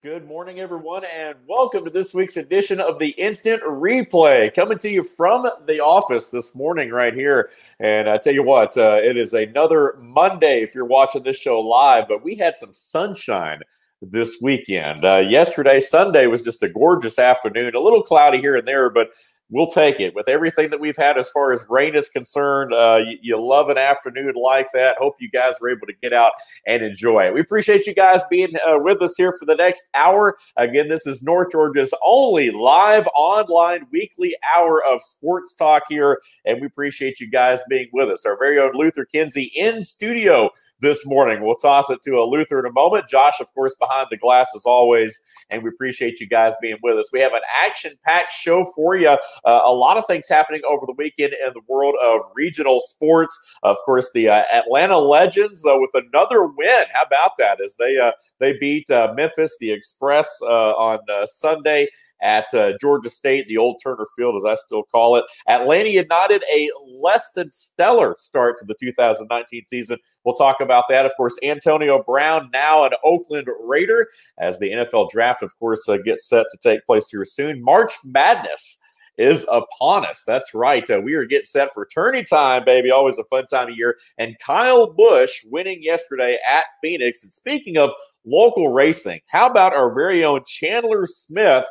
Good morning, everyone, and welcome to this week's edition of the Instant Replay, coming to you from the office this morning right here. And I tell you what, it is another Monday if you're watching this show live, but we had some sunshine this weekend. Yesterday, Sunday, was just a gorgeous afternoon, a little cloudy here and there, but we'll take it. With everything that we've had as far as rain is concerned, you love an afternoon like that. Hope you guys are able to get out and enjoy it. We appreciate you guys being with us here for the next hour. Again, this is North Georgia's only live online weekly hour of sports talk here, and we appreciate you guys being with us. Our very own Luther Kinsey in studio this morning. We'll toss it to Luther in a moment. Josh, of course, behind the glass as always, and we appreciate you guys being with us. We have an action-packed show for you. A lot of things happening over the weekend in the world of regional sports. Of course, the Atlanta Legends with another win. How about that? As they beat Memphis, the Express, on Sunday at Georgia State, the old Turner Field, as I still call it. Atlanta United, a less than stellar start to the 2019 season. We'll talk about that. Of course, Antonio Brown, now an Oakland Raider, as the NFL draft, of course, gets set to take place here soon. March Madness is upon us. That's right. We are getting set for tourney time, baby. Always a fun time of year. And Kyle Busch winning yesterday at Phoenix. And speaking of local racing, how about our very own Chandler Smith,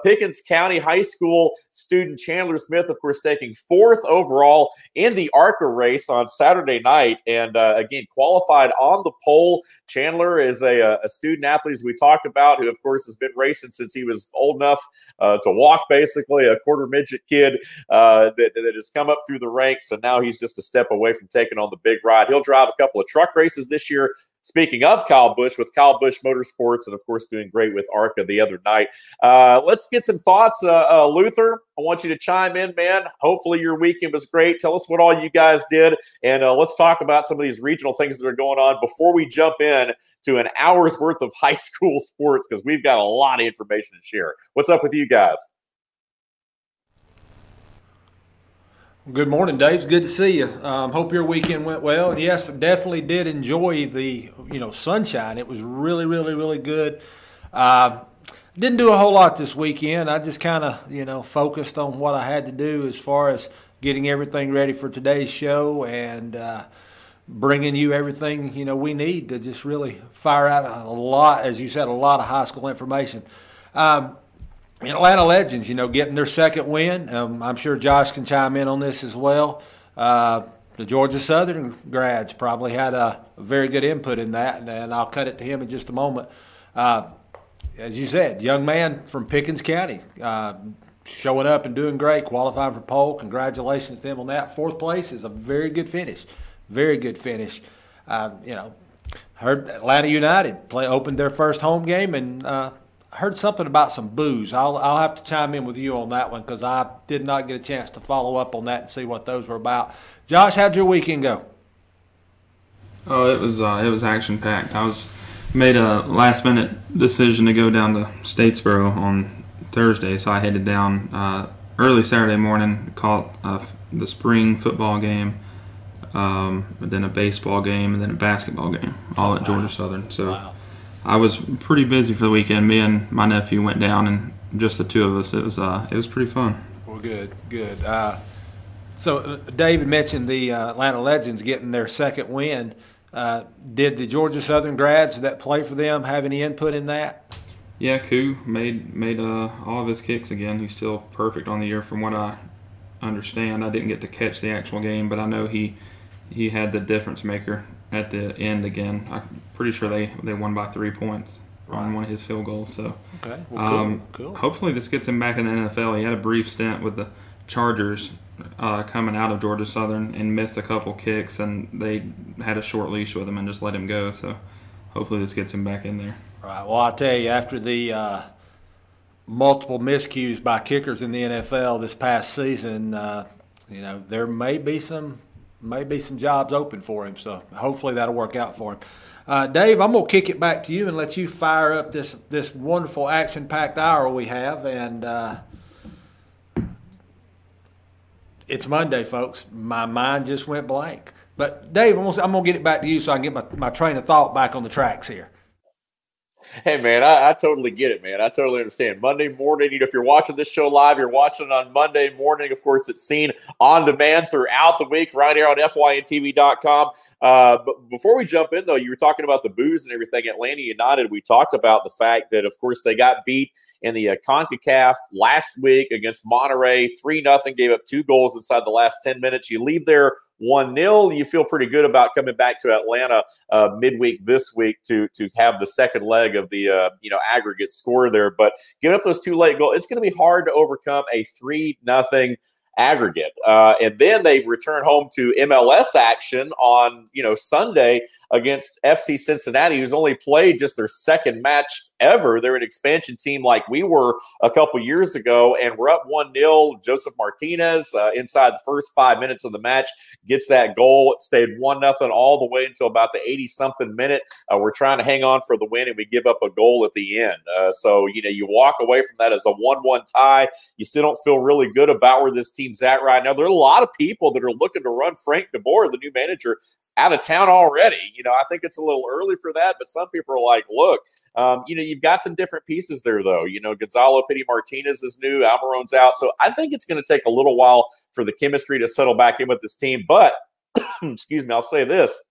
Pickens County High School student Chandler Smith, of course, taking 4th overall in the ARCA race on Saturday night, and again, qualified on the pole. Chandler is a student athlete, as we talked about, who, of course, has been racing since he was old enough to walk, basically, a quarter midget kid that has come up through the ranks, and now he's just a step away from taking on the big ride. He'll drive a couple of truck races this year. Speaking of Kyle Busch, with Kyle Busch Motorsports, and of course doing great with ARCA the other night. Let's get some thoughts. Luther, I want you to chime in, man. Hopefully your weekend was great. Tell us what all you guys did, and let's talk about some of these regional things that are going on before we jump in to an hour's worth of high school sports, because we've got a lot of information to share. What's up with you guys? Good morning, Dave. It's good to see you. Hope your weekend went well. And yes, definitely did enjoy the sunshine. It was really, really, really good. Didn't do a whole lot this weekend. I just kind of focused on what I had to do as far as getting everything ready for today's show and bringing you everything we need to just really fire out a lot, as you said, a lot of high school information. Atlanta Legends, getting their second win. I'm sure Josh can chime in on this as well. The Georgia Southern grads probably had a very good input in that, and I'll cut it to him in just a moment. As you said, young man from Pickens County, showing up and doing great, qualifying for pole. Congratulations to them on that. 4th place is a very good finish. Very good finish. Heard Atlanta United opened their first home game, and heard something about some booze. I'll have to chime in with you on that one, because I did not get a chance to follow up on that and see what those were about. Josh, how'd your weekend go? Oh, it was action packed. Made a last minute decision to go down to Statesboro on Thursday, so I headed down early Saturday morning, caught the spring football game, then a baseball game, and then a basketball game, all at Georgia Southern. So. Wow. I was pretty busy for the weekend. Me and my nephew went down, and just the two of us. It was pretty fun. Well, good. So David mentioned the Atlanta Legends getting their second win. Did the Georgia Southern grads that play for them have any input in that? Yeah, Koo made all of his kicks again. He's still perfect on the year, from what I understand. I didn't get to catch the actual game, but I know he had the difference maker at the end again. I'm pretty sure they won by 3 points on one of his field goals. So, okay, well, cool. Hopefully this gets him back in the NFL. He had a brief stint with the Chargers coming out of Georgia Southern and missed a couple kicks, and they had a short leash with him and just let him go. So hopefully this gets him back in there. All right. Well, I tell you, after the multiple miscues by kickers in the NFL this past season, there may be some jobs open for him, so hopefully that'll work out for him. Dave, I'm going to kick it back to you and let you fire up this wonderful action-packed hour we have. And it's Monday, folks. My mind just went blank. But, Dave, I'm going to get it back to you so I can get my train of thought back on the tracks here. Hey, man, I totally get it, man. I totally understand. Monday morning, if you're watching this show live, you're watching it on Monday morning. Of course, it's seen on demand throughout the week right here on FYNTV.com. But before we jump in, though, you were talking about the booze and everything. Atlanta United, we talked about the fact that, of course, they got beat in the CONCACAF last week against Monterey, 3-0, gave up 2 goals inside the last 10 minutes. You leave there 1-0. You feel pretty good about coming back to Atlanta midweek this week to have the second leg of the aggregate score there. But giving up those 2 late goals, it's going to be hard to overcome a 3-0 aggregate. And then they return home to MLS action on Sunday against FC Cincinnati, who's only played just their second match ever. They're an expansion team like we were a couple years ago, and we're up 1-0. Joseph Martinez, inside the first 5 minutes of the match, gets that goal. It stayed 1-0 all the way until about the 80-something minute. We're trying to hang on for the win, and we give up a goal at the end. So you walk away from that as a 1-1 tie. You still don't feel really good about where this team's at right now. There are a lot of people that are looking to run Frank DeBoer, the new manager, out of town already. I think it's a little early for that, but some people are like, look, you've got some different pieces there, though. Gonzalo Pity Martinez is new, Almiron's out. So I think it's going to take a little while for the chemistry to settle back in with this team. But, excuse me, I'll say this.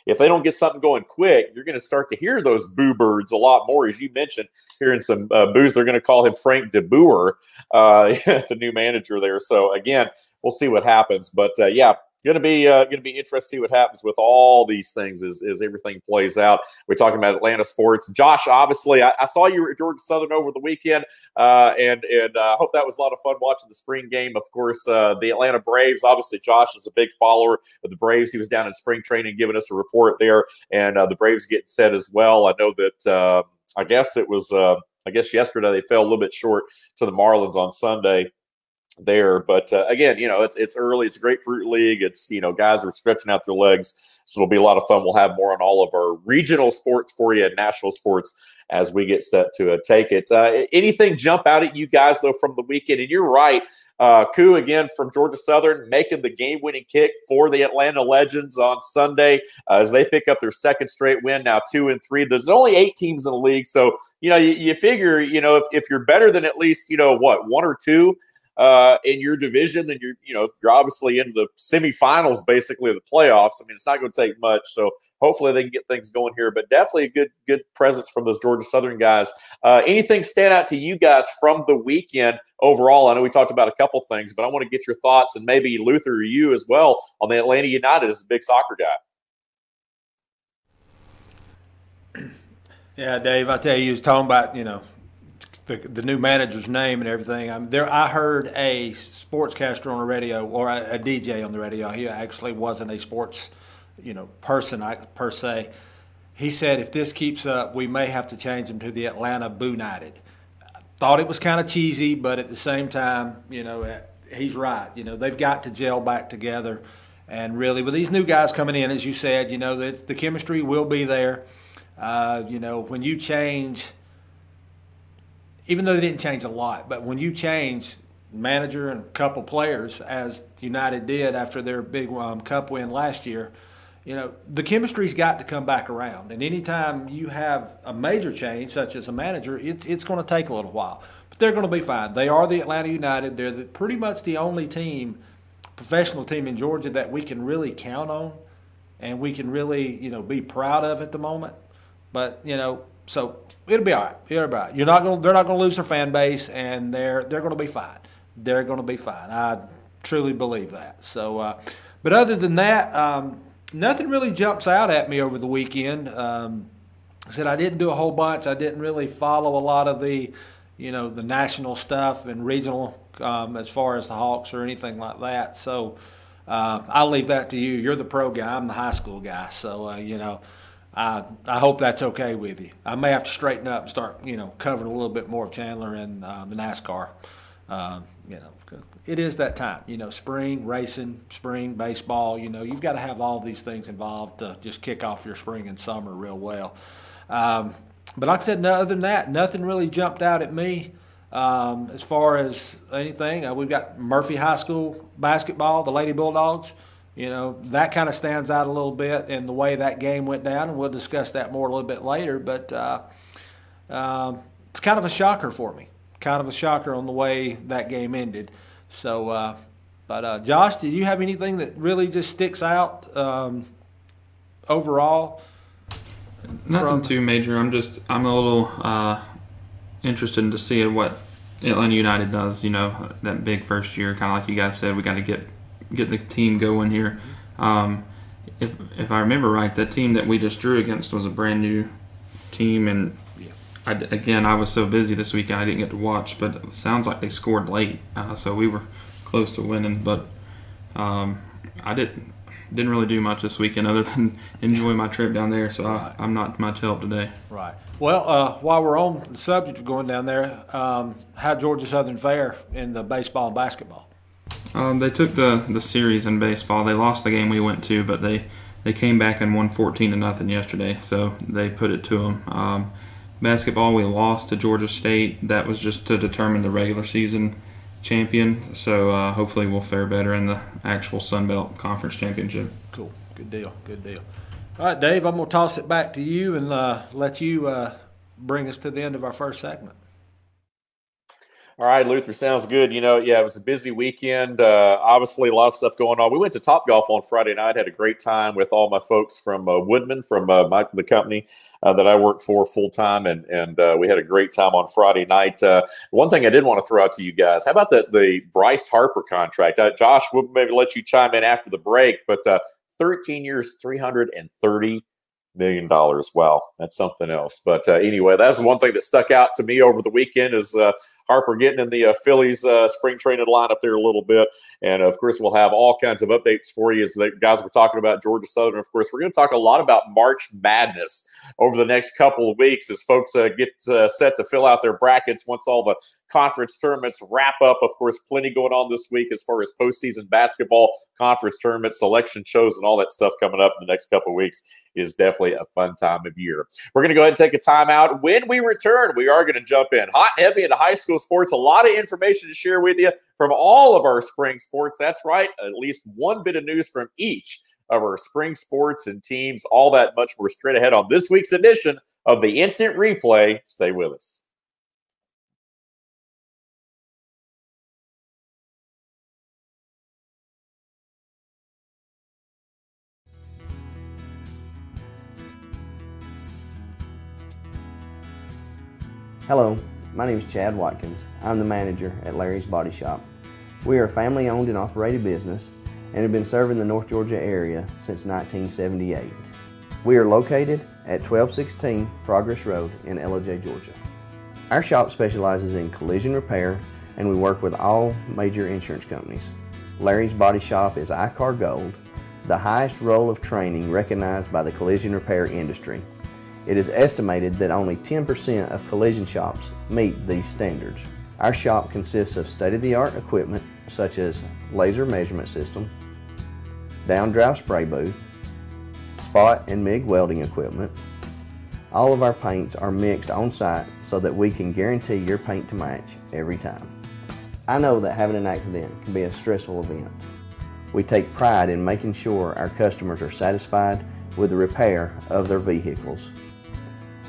If they don't get something going quick, you're going to start to hear those boo birds a lot more. As you mentioned, hearing some boos, they're going to call him Frank DeBoer, the new manager there. So, again, we'll see what happens. But, yeah. Going to be interesting to see what happens with all these things as everything plays out. We're talking about Atlanta sports. Josh, obviously, I saw you were at Georgia Southern over the weekend, and I hope that was a lot of fun watching the spring game. Of course, the Atlanta Braves. Obviously, Josh is a big follower of the Braves. He was down in spring training giving us a report there, and the Braves getting set as well. I know that I guess yesterday they fell a little bit short to the Marlins on Sunday there. But again, it's early. It's a grapefruit league. It's, guys are stretching out their legs. So it'll be a lot of fun. We'll have more on all of our regional sports for you and national sports as we get set to take it. Anything jump out at you guys, though, from the weekend? And you're right. Koo, again, from Georgia Southern, making the game-winning kick for the Atlanta Legends on Sunday as they pick up their second straight win, now 2-3. There's only 8 teams in the league. So, you figure, if you're better than at least, 1 or 2, in your division, then you're obviously in the semifinals, basically, of the playoffs. I mean, it's not going to take much, so hopefully they can get things going here. But definitely a good presence from those Georgia Southern guys. Anything stand out to you guys from the weekend overall? I know we talked about a couple things, but I want to get your thoughts, and maybe Luther or you as well, on the Atlanta United as a big soccer guy. Yeah, Dave, I tell you, he was talking about the new manager's name and everything. I heard a sportscaster on the radio, or a DJ on the radio. He actually wasn't a sports, person per se. He said if this keeps up, we may have to change him to the Atlanta Boo United. Thought it was kind of cheesy, but at the same time, he's right. They've got to gel back together, and really with these new guys coming in, as you said, the chemistry will be there. When you change. Even though they didn't change a lot, but when you change manager and a couple players, as United did after their big cup win last year, the chemistry's got to come back around. And anytime you have a major change, such as a manager, it's going to take a little while. But they're going to be fine. They are the Atlanta United. They're pretty much the only professional team in Georgia that we can really count on and we can really, be proud of at the moment. But, so it'll be all right. It'll be all right. They're not going to lose their fan base, and they're going to be fine. They're going to be fine. I truly believe that. So, but other than that, nothing really jumps out at me over the weekend. I said I didn't do a whole bunch. I didn't really follow a lot of the, the national stuff and regional as far as the Hawks or anything like that. So I'll leave that to you. You're the pro guy. I'm the high school guy. So, I hope that's okay with you. I may have to straighten up and start, covering a little bit more of Chandler and the NASCAR. It is that time, spring racing, spring baseball. You've got to have all these things involved to just kick off your spring and summer real well. But like I said, other than that, nothing really jumped out at me as far as anything. We've got Murphy High School basketball, the Lady Bulldogs. That kind of stands out a little bit in the way that game went down, and we'll discuss that more a little bit later. But It's kind of a shocker for me. Kind of a shocker on the way that game ended. So, Josh, do you have anything that really just sticks out overall? Nothing too major. I'm a little interested to see what Atlanta United does. You know, that big first year, kind of like you guys said, we got to get the team going here. If I remember right, that team that we just drew against was a brand new team, and I was so busy this weekend I didn't get to watch, but it sounds like they scored late, so we were close to winning. But I didn't really do much this weekend other than enjoy my trip down there, so right. I'm not much help today. Right. Well, while we're on the subject of going down there, how'd Georgia Southern fare in the baseball and basketball? They took the series in baseball. They lost the game we went to, but they came back and won 14-0 yesterday, so they put it to them. Basketball, we lost to Georgia State. That was just to determine the regular season champion, so hopefully we'll fare better in the actual Sun Belt Conference Championship. Cool. Good deal. All right, Dave, I'm going to toss it back to you and let you bring us to the end of our first segment. All right, Luther, sounds good. You know, yeah, it was a busy weekend. Obviously, a lot of stuff going on. We went to Topgolf on Friday night, had a great time with all my folks from Woodman, from the company that I work for full-time, and we had a great time on Friday night. One thing I did want to throw out to you guys, how about the Bryce Harper contract? Josh, we'll maybe let you chime in after the break, but 13 years, $330 million. Wow, that's something else. But anyway, that's one thing that stuck out to me over the weekend is Harper getting in the Phillies spring training lineup there a little bit. And, of course, we'll have all kinds of updates for you as the guys were talking about Georgia Southern. Of course, we're going to talk a lot about March Madness over the next couple of weeks as folks get set to fill out their brackets once all the conference tournaments wrap up. Of course, plenty going on this week as far as postseason basketball, conference tournaments, selection shows, and all that stuff coming up in the next couple of weeks is definitely a fun time of year. We're going to go ahead and take a timeout. When we return, we are going to jump in hot and heavy into high school sports. A lot of information to share with you from all of our spring sports. That's right, at least one bit of news from each of our spring sports and teams, all that much more straight ahead on this week's edition of the Instant Replay. Stay with us. Hello, my name is Chad Watkins. I'm the manager at Larry's Body Shop. We are a family-owned and operated business and have been serving the North Georgia area since 1978. We are located at 1216 Progress Road in LOJ, Georgia. Our shop specializes in collision repair and we work with all major insurance companies. Larry's Body Shop is ICAR Gold, the highest role of training recognized by the collision repair industry. It is estimated that only 10% of collision shops meet these standards. Our shop consists of state-of-the-art equipment such as laser measurement system, down-drive spray booth, spot and MIG welding equipment. All of our paints are mixed on site so that we can guarantee your paint to match every time. I know that having an accident can be a stressful event. We take pride in making sure our customers are satisfied with the repair of their vehicles.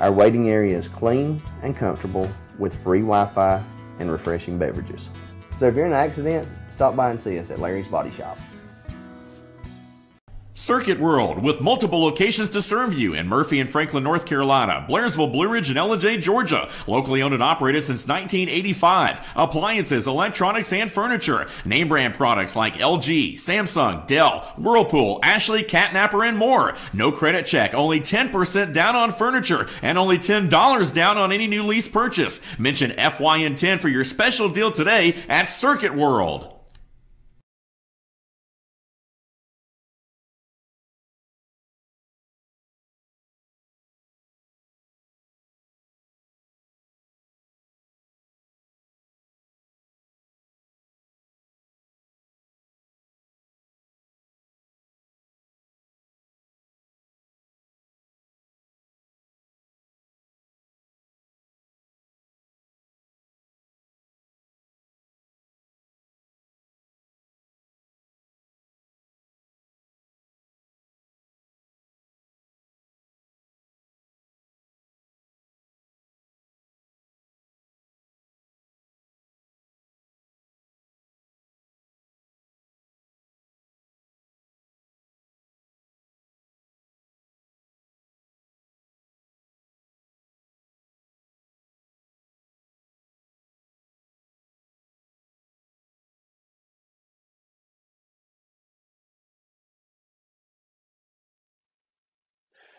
Our waiting area is clean and comfortable with free Wi-Fi and refreshing beverages. So if you're in an accident, stop by and see us at Larry's Body Shop. Circuit World, with multiple locations to serve you in Murphy and Franklin, North Carolina, Blairsville, Blue Ridge, and LJ, Georgia. Locally owned and operated since 1985. Appliances, electronics, and furniture. Name brand products like LG, Samsung, Dell, Whirlpool, Ashley, Catnapper, and more. No credit check, only 10% down on furniture, and only $10 down on any new lease purchase. Mention FYN 10 for your special deal today at Circuit World.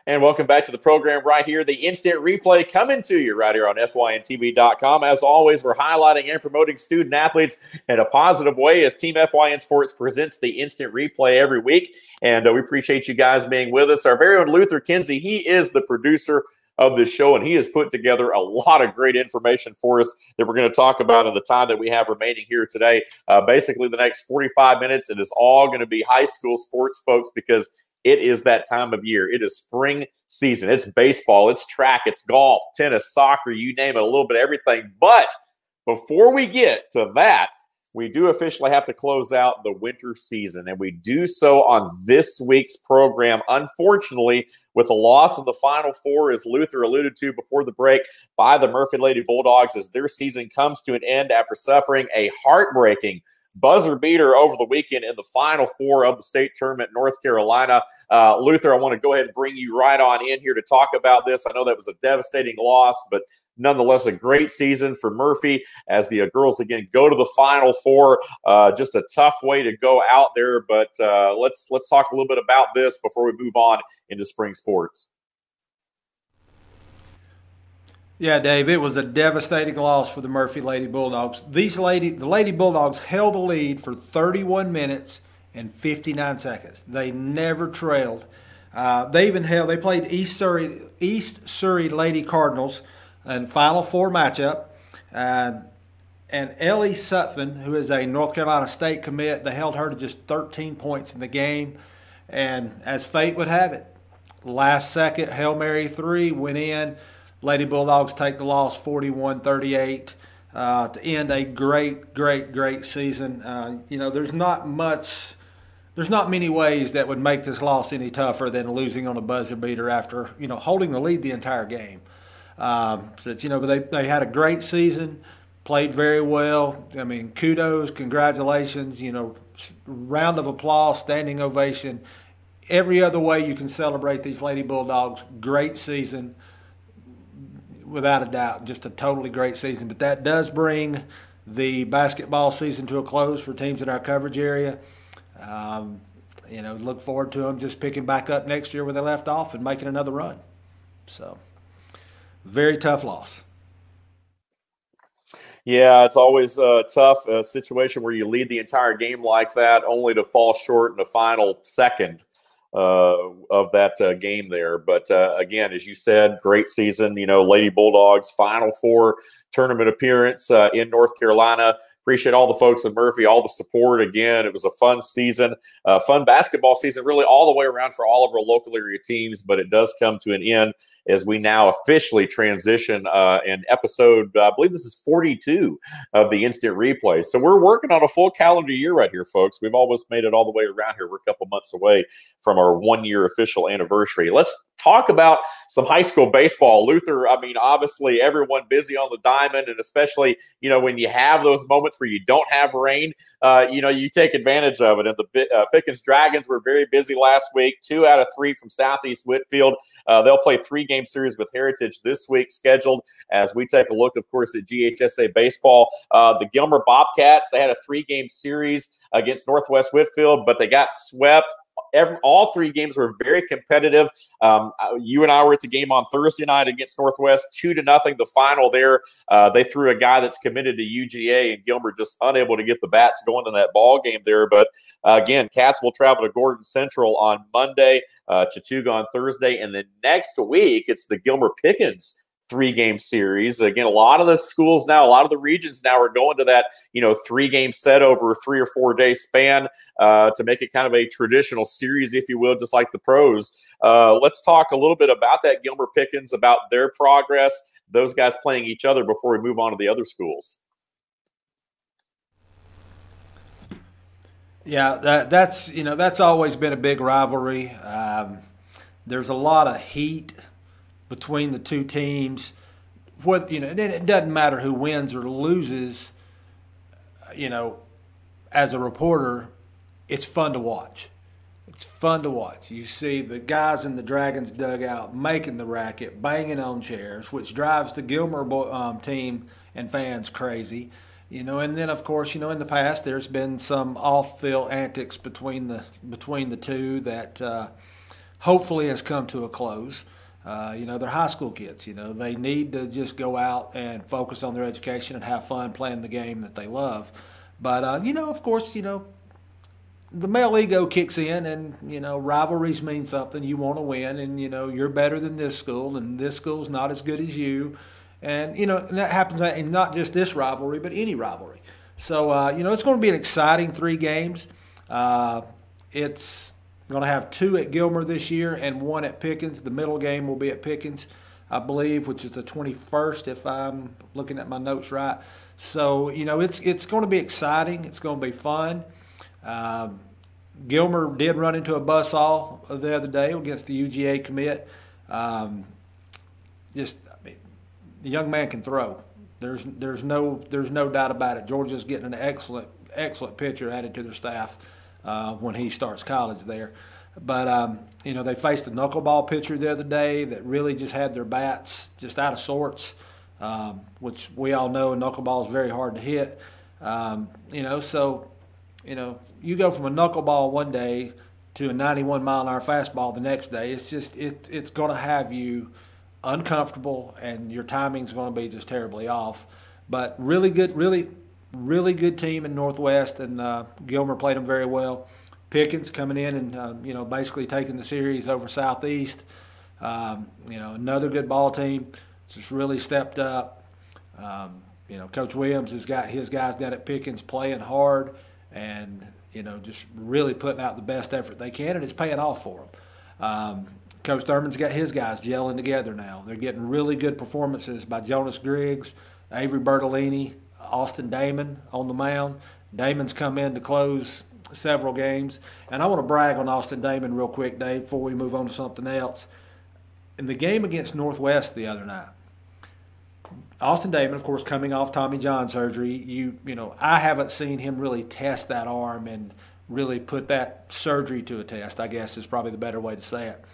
And welcome back to the program right here. The Instant Replay coming to you right here on FYNTV.com. As always, we're highlighting and promoting student athletes in a positive way as Team FYN Sports presents the Instant Replay every week. And we appreciate you guys being with us. Our very own Luther Kinsey, he is the producer of this show, and he has put together a lot of great information for us that we're going to talk about in the time that we have remaining here today. Basically, the next 45 minutes, it is all going to be high school sports, folks, because it is that time of year. It is spring season. It's baseball, it's track, it's golf, tennis, soccer, you name it, a little bit of everything. But before we get to that, we do officially have to close out the winter season, and we do so on this week's program. Unfortunately, with a loss of the Final Four, as Luther alluded to before the break, by the Murphy Lady Bulldogs as their season comes to an end after suffering a heartbreaking buzzer beater over the weekend in the Final Four of the state tournament in North Carolina. Luther, I want to go ahead and bring you right on in here to talk about this. I know that was a devastating loss, but nonetheless, a great season for Murphy as the girls, again, go to the Final Four. Just a tough way to go out there, but let's talk a little bit about this before we move on into spring sports. Yeah, Dave, it was a devastating loss for the Murphy Lady Bulldogs. The Lady Bulldogs held the lead for 31 minutes and 59 seconds. They never trailed. They played East Surrey Lady Cardinals in Final Four matchup. And Ellie Sutphin, who is a North Carolina State commit, they held her to just 13 points in the game. And as fate would have it, last second Hail Mary 3 went in. Lady Bulldogs take the loss 41-38 to end a great season. There's not many ways that would make this loss any tougher than losing on a buzzer beater after, holding the lead the entire game. But they had a great season, played very well. I mean, kudos, congratulations, round of applause, standing ovation. Every other way you can celebrate these Lady Bulldogs, great season. Without a doubt, just a totally great season. But that does bring the basketball season to a close for teams in our coverage area. Look forward to them just picking back up next year where they left off and making another run. So, very tough loss. Yeah, it's always a tough situation where you lead the entire game like that only to fall short in the final second of that game there. But again, as you said, great season. Lady Bulldogs Final Four tournament appearance in North Carolina. Appreciate all the folks in Murphy, all the support. Again, it was a fun season, fun basketball season, really all the way around for all of our local area teams. But it does come to an end as we now officially transition in episode, I believe this is 42 of the Instant Replay. So we're working on a full calendar year right here, folks. We've almost made it all the way around here. We're a couple months away from our 1-year official anniversary. Let's talk about some high school baseball. Luther, I mean, obviously everyone busy on the diamond, and especially, when you have those moments where you don't have rain, you take advantage of it. And the Pickens Dragons were very busy last week, 2 out of 3 from Southeast Whitfield. They'll play 3-game series with Heritage this week scheduled as we take a look, of course, at GHSA baseball. The Gilmer Bobcats, they had a 3-game series against Northwest Whitfield, but they got swept. All 3 games were very competitive. You and I were at the game on Thursday night against Northwest, 2-0. The final there, they threw a guy that's committed to UGA, and Gilmer just unable to get the bats going in that ball game there. But again, Cats will travel to Gordon Central on Monday, Chattooga on Thursday, and then next week it's the Gilmer Pickens 3-game series. Again, a lot of the schools now, a lot of the regions now are going to that, 3-game set over a 3 or 4 day span to make it kind of a traditional series, if you will, just like the pros. Let's talk a little bit about that Gilmer Pickens, about their progress, those guys playing each other before we move on to the other schools. Yeah, that's always been a big rivalry. There's a lot of heat between the two teams. It doesn't matter who wins or loses. As a reporter, it's fun to watch. It's fun to watch. You see the guys in the Dragons dugout making the racket, banging on chairs, which drives the Gilmer team and fans crazy. And then of course, in the past there's been some off-field antics between the two that hopefully has come to a close. They're high school kids. They need to just go out and focus on their education and have fun playing the game that they love. But, of course, the male ego kicks in, and, rivalries mean something. You want to win, and, you're better than this school, and this school's not as good as you. And, and that happens in not just this rivalry, but any rivalry. So, it's going to be an exciting 3 games. It's going to have 2 at Gilmer this year and 1 at Pickens. The middle game will be at Pickens, I believe, which is the 21st, if I'm looking at my notes right. So, it's going to be exciting. It's going to be fun. Gilmer did run into a buzzsaw the other day against the UGA commit. The young man can throw. There's no doubt about it. Georgia's getting an excellent pitcher added to their staff when he starts college there. But they faced a knuckleball pitcher the other day that really just had their bats just out of sorts, which we all know a knuckleball is very hard to hit. You go from a knuckleball one day to a 91-mile-an-hour fastball the next day. It's going to have you uncomfortable, and your timing's going to be just terribly off. But really good team in Northwest, and Gilmer played them very well. Pickens coming in and basically taking the series over Southeast. Another good ball team, just really stepped up. Coach Williams has got his guys down at Pickens playing hard, and just really putting out the best effort they can, and it's paying off for them. Coach Thurman's got his guys gelling together now. They're getting really good performances by Jonas Griggs, Avery Bertolini, Austin Damon on the mound. Damon's come in to close several games. And I want to brag on Austin Damon real quick, Dave, before we move on to something else. In the game against Northwest the other night, Austin Damon, of course, coming off Tommy John surgery, I haven't seen him really test that arm and really put that surgery to a test, I guess is probably the better way to say it.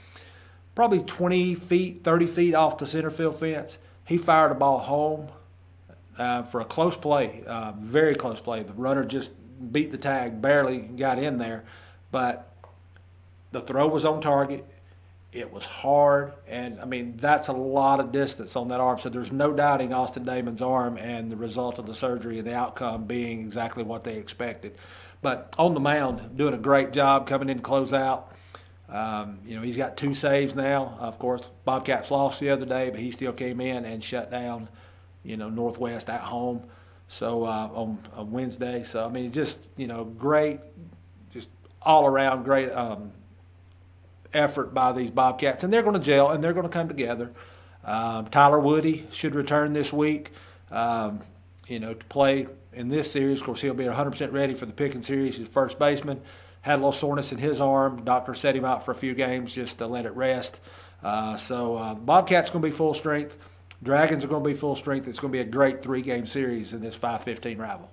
Probably 20 feet, 30 feet off the center field fence, he fired a ball home for a close play, very close play. The runner just beat the tag, barely got in there, but the throw was on target. It was hard, and, that's a lot of distance on that arm, so there's no doubting Austin Damon's arm and the result of the surgery and the outcome being exactly what they expected. But on the mound, doing a great job coming in to close out. He's got 2 saves now. Of course, Bobcats lost the other day, but he still came in and shut down, Northwest at home. So on Wednesday. So, great, just all around great effort by these Bobcats. And they're going to gel, and they're going to come together. Tyler Woody should return this week, to play in this series. Of course, he'll be 100% ready for the Pickens series. His first baseman had a little soreness in his arm. Doctor set him out for a few games just to let it rest. Bobcats going to be full strength. Dragons are going to be full strength. It's going to be a great 3-game series in this 5-15 rival.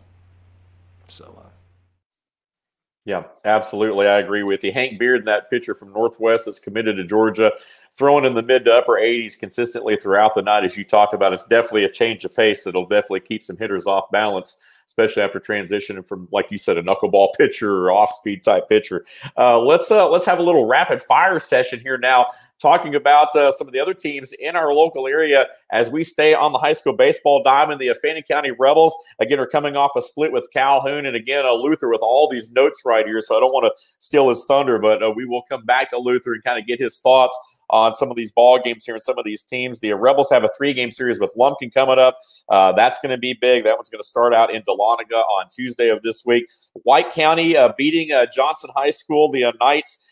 Yeah, absolutely. I agree with you. Hank Beard, that pitcher from Northwest that's committed to Georgia, throwing in the mid to upper 80s consistently throughout the night, as you talked about. It's definitely a change of pace that'll definitely keep some hitters off balance, especially after transitioning from, like you said, a knuckleball pitcher or off-speed type pitcher. Let's have a little rapid fire session here now, talking about some of the other teams in our local area as we stay on the high school baseball diamond. The FYN County Rebels, again, are coming off a split with Calhoun, and again, Luther with all these notes right here, so I don't want to steal his thunder, but we will come back to Luther and kind of get his thoughts on some of these ball games here and some of these teams. The Rebels have a 3-game series with Lumpkin coming up. That's going to be big. That one's going to start out in Dahlonega on Tuesday of this week. White County beating Johnson High School. The Knights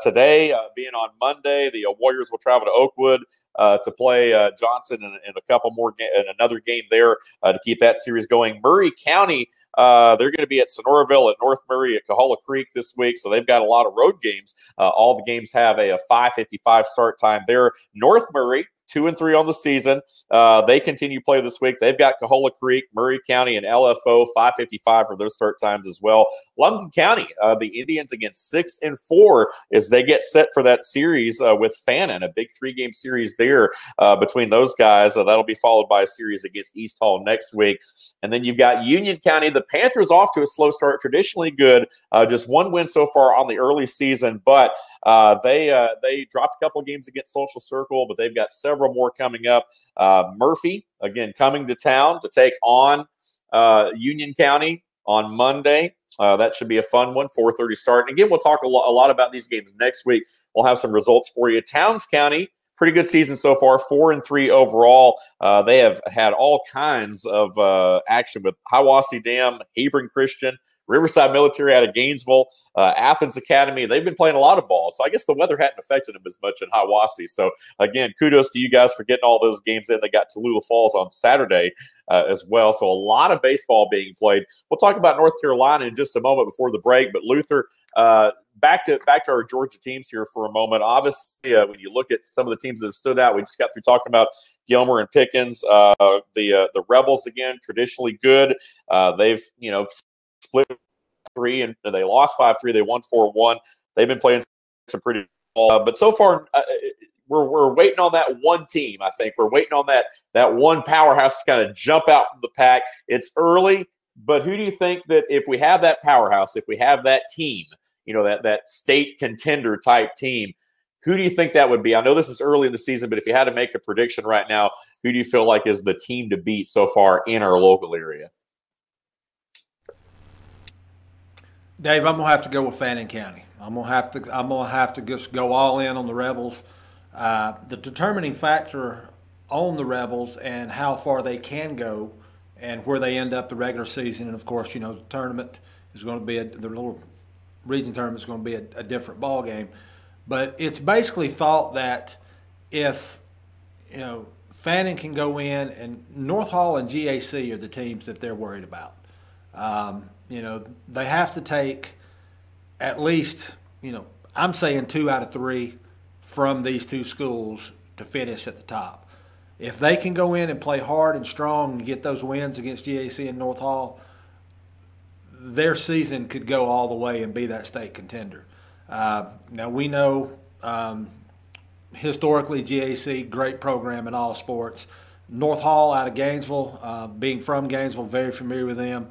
today, being on Monday, the Warriors will travel to Oakwood to play Johnson in a couple more in another game there to keep that series going. Murray County, they're going to be at Sonoraville, at North Murray, at Cahola Creek this week, so they've got a lot of road games. All the games have a 5:55 start time there. North Murray, 2-3 on the season. They continue play this week. They've got Cahola Creek, Murray County, and LFO, 5:55 for those start times as well. Lumpkin County, the Indians against 6-4 as they get set for that series with Fannin, a big 3-game series there between those guys. That'll be followed by a series against East Hall next week. And then you've got Union County. The Panthers off to a slow start, traditionally good. Just 1 win so far on the early season, but They dropped a couple of games against Social Circle, but they've got several more coming up. Murphy, again, coming to town to take on Union County on Monday. That should be a fun one, 4:30 start. And again, we'll talk a lot about these games next week. We'll have some results for you. Towns County, pretty good season so far, 4-3 overall. They have had all kinds of action with Hiwassee Dam, Hebron Christian, Riverside Military out of Gainesville, Athens Academy. They've been playing a lot of ball. So I guess the weather hadn't affected them as much in Hiwassee. So, again, kudos to you guys for getting all those games in. They got Tallulah Falls on Saturday as well. So a lot of baseball being played. We'll talk about North Carolina in just a moment before the break. But, Luther, back to our Georgia teams here for a moment. Obviously, when you look at some of the teams that have stood out, we just got through talking about Gilmer and Pickens. The Rebels, again, traditionally good. They've, split 3 and they lost 5-3. They won 4-1. They've been playing some pretty but so far we're waiting on that one team. I think we're waiting on that one powerhouse to kind of jump out from the pack. It's early, but who do you think that if we have that powerhouse, if we have that team, that state contender type team, who do you think that would be? I know this is early in the season, but if you had to make a prediction right now, who do you feel like is the team to beat so far in our local area? Dave, I'm gonna have to go with Fannin County. I'm gonna have to just go all in on the Rebels. The determining factor on the Rebels and how far they can go, and where they end up the regular season, and of course, the tournament is going to be the little region tournament is going to be a different ball game. But it's basically thought that if Fannin can go in, and North Hall and GAC are the teams that they're worried about. They have to take at least, I'm saying 2 out of 3 from these 2 schools to finish at the top. If they can go in and play hard and strong and get those wins against GAC and North Hall, their season could go all the way and be that state contender. Now we know historically GAC, great program in all sports. North Hall out of Gainesville, being from Gainesville, very familiar with them.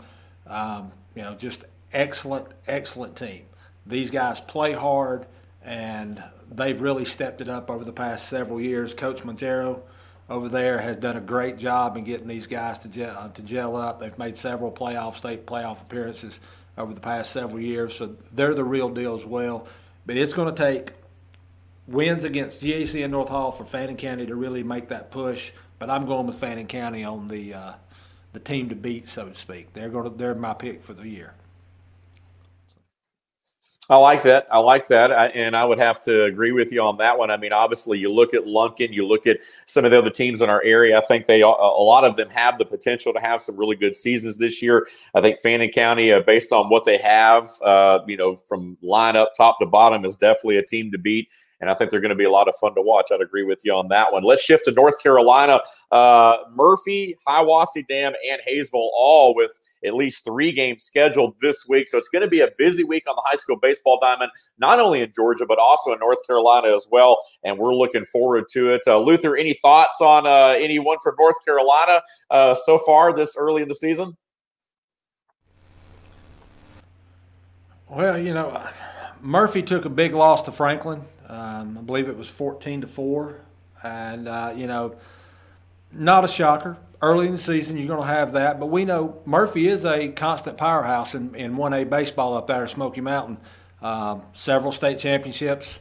Just excellent team. These guys play hard, and they've really stepped it up over the past several years. Coach Montero over there has done a great job in getting these guys to gel up. They've made several state playoff appearances over the past several years, so they're the real deal as well. But it's going to take wins against GAC and North Hall for Fannin County to really make that push. But I'm going with Fannin County on the team to beat, so to speak. They're my pick for the year. I like that. And I would have to agree with you on that one. I mean, obviously, you look at Lunkin, you look at some of the other teams in our area. I think a lot of them have the potential to have some really good seasons this year. I think Fannin County, based on what they have, from lineup top to bottom, is definitely a team to beat. And I think they're going to be a lot of fun to watch. I'd agree with you on that one. Let's shift to North Carolina. Murphy, Hiwassee Dam, and Hayesville all with at least 3 games scheduled this week. So it's going to be a busy week on the high school baseball diamond, not only in Georgia, but also in North Carolina as well. And we're looking forward to it. Luther, any thoughts on anyone from North Carolina so far this early in the season? Well, Murphy took a big loss to Franklin. I believe it was 14-4. And, not a shocker. Early in the season, you're going to have that. But we know Murphy is a constant powerhouse in 1A baseball up there at Smoky Mountain. Several state championships,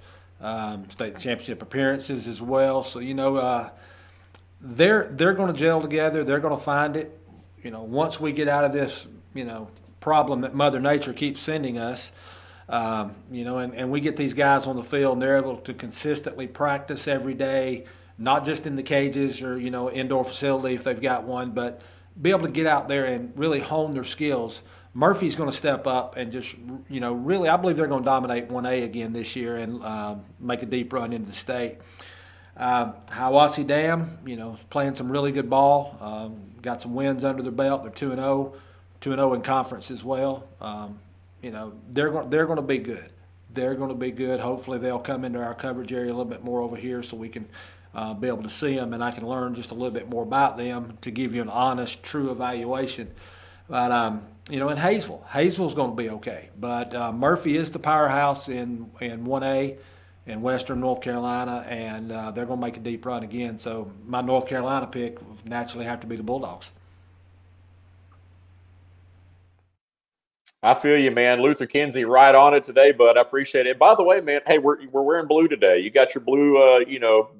state championship appearances as well. So, they're going to gel together. They're going to find it. Once we get out of this, problem that Mother Nature keeps sending us, and we get these guys on the field and they're able to consistently practice every day, not just in the cages or, indoor facility if they've got one, but be able to get out there and really hone their skills. Murphy's going to step up and just, really, I believe they're going to dominate 1A again this year and make a deep run into the state. Hiwassee Dam, playing some really good ball. Got some wins under their belt. They're 2-0 in conference as well. They're going to be good. They're going to be good. Hopefully they'll come into our coverage area a little bit more over here so we can be able to see them and I can learn just a little bit more about them to give you an honest, true evaluation. But, in Hayesville's going to be okay. But Murphy is the powerhouse in 1A. in Western North Carolina, and they're going to make a deep run again. So my North Carolina pick will naturally have to be the Bulldogs. I feel you, man. Luther Kinsey, right on it today, bud. I appreciate it. By the way, man, hey, we're wearing blue today. You got your blue,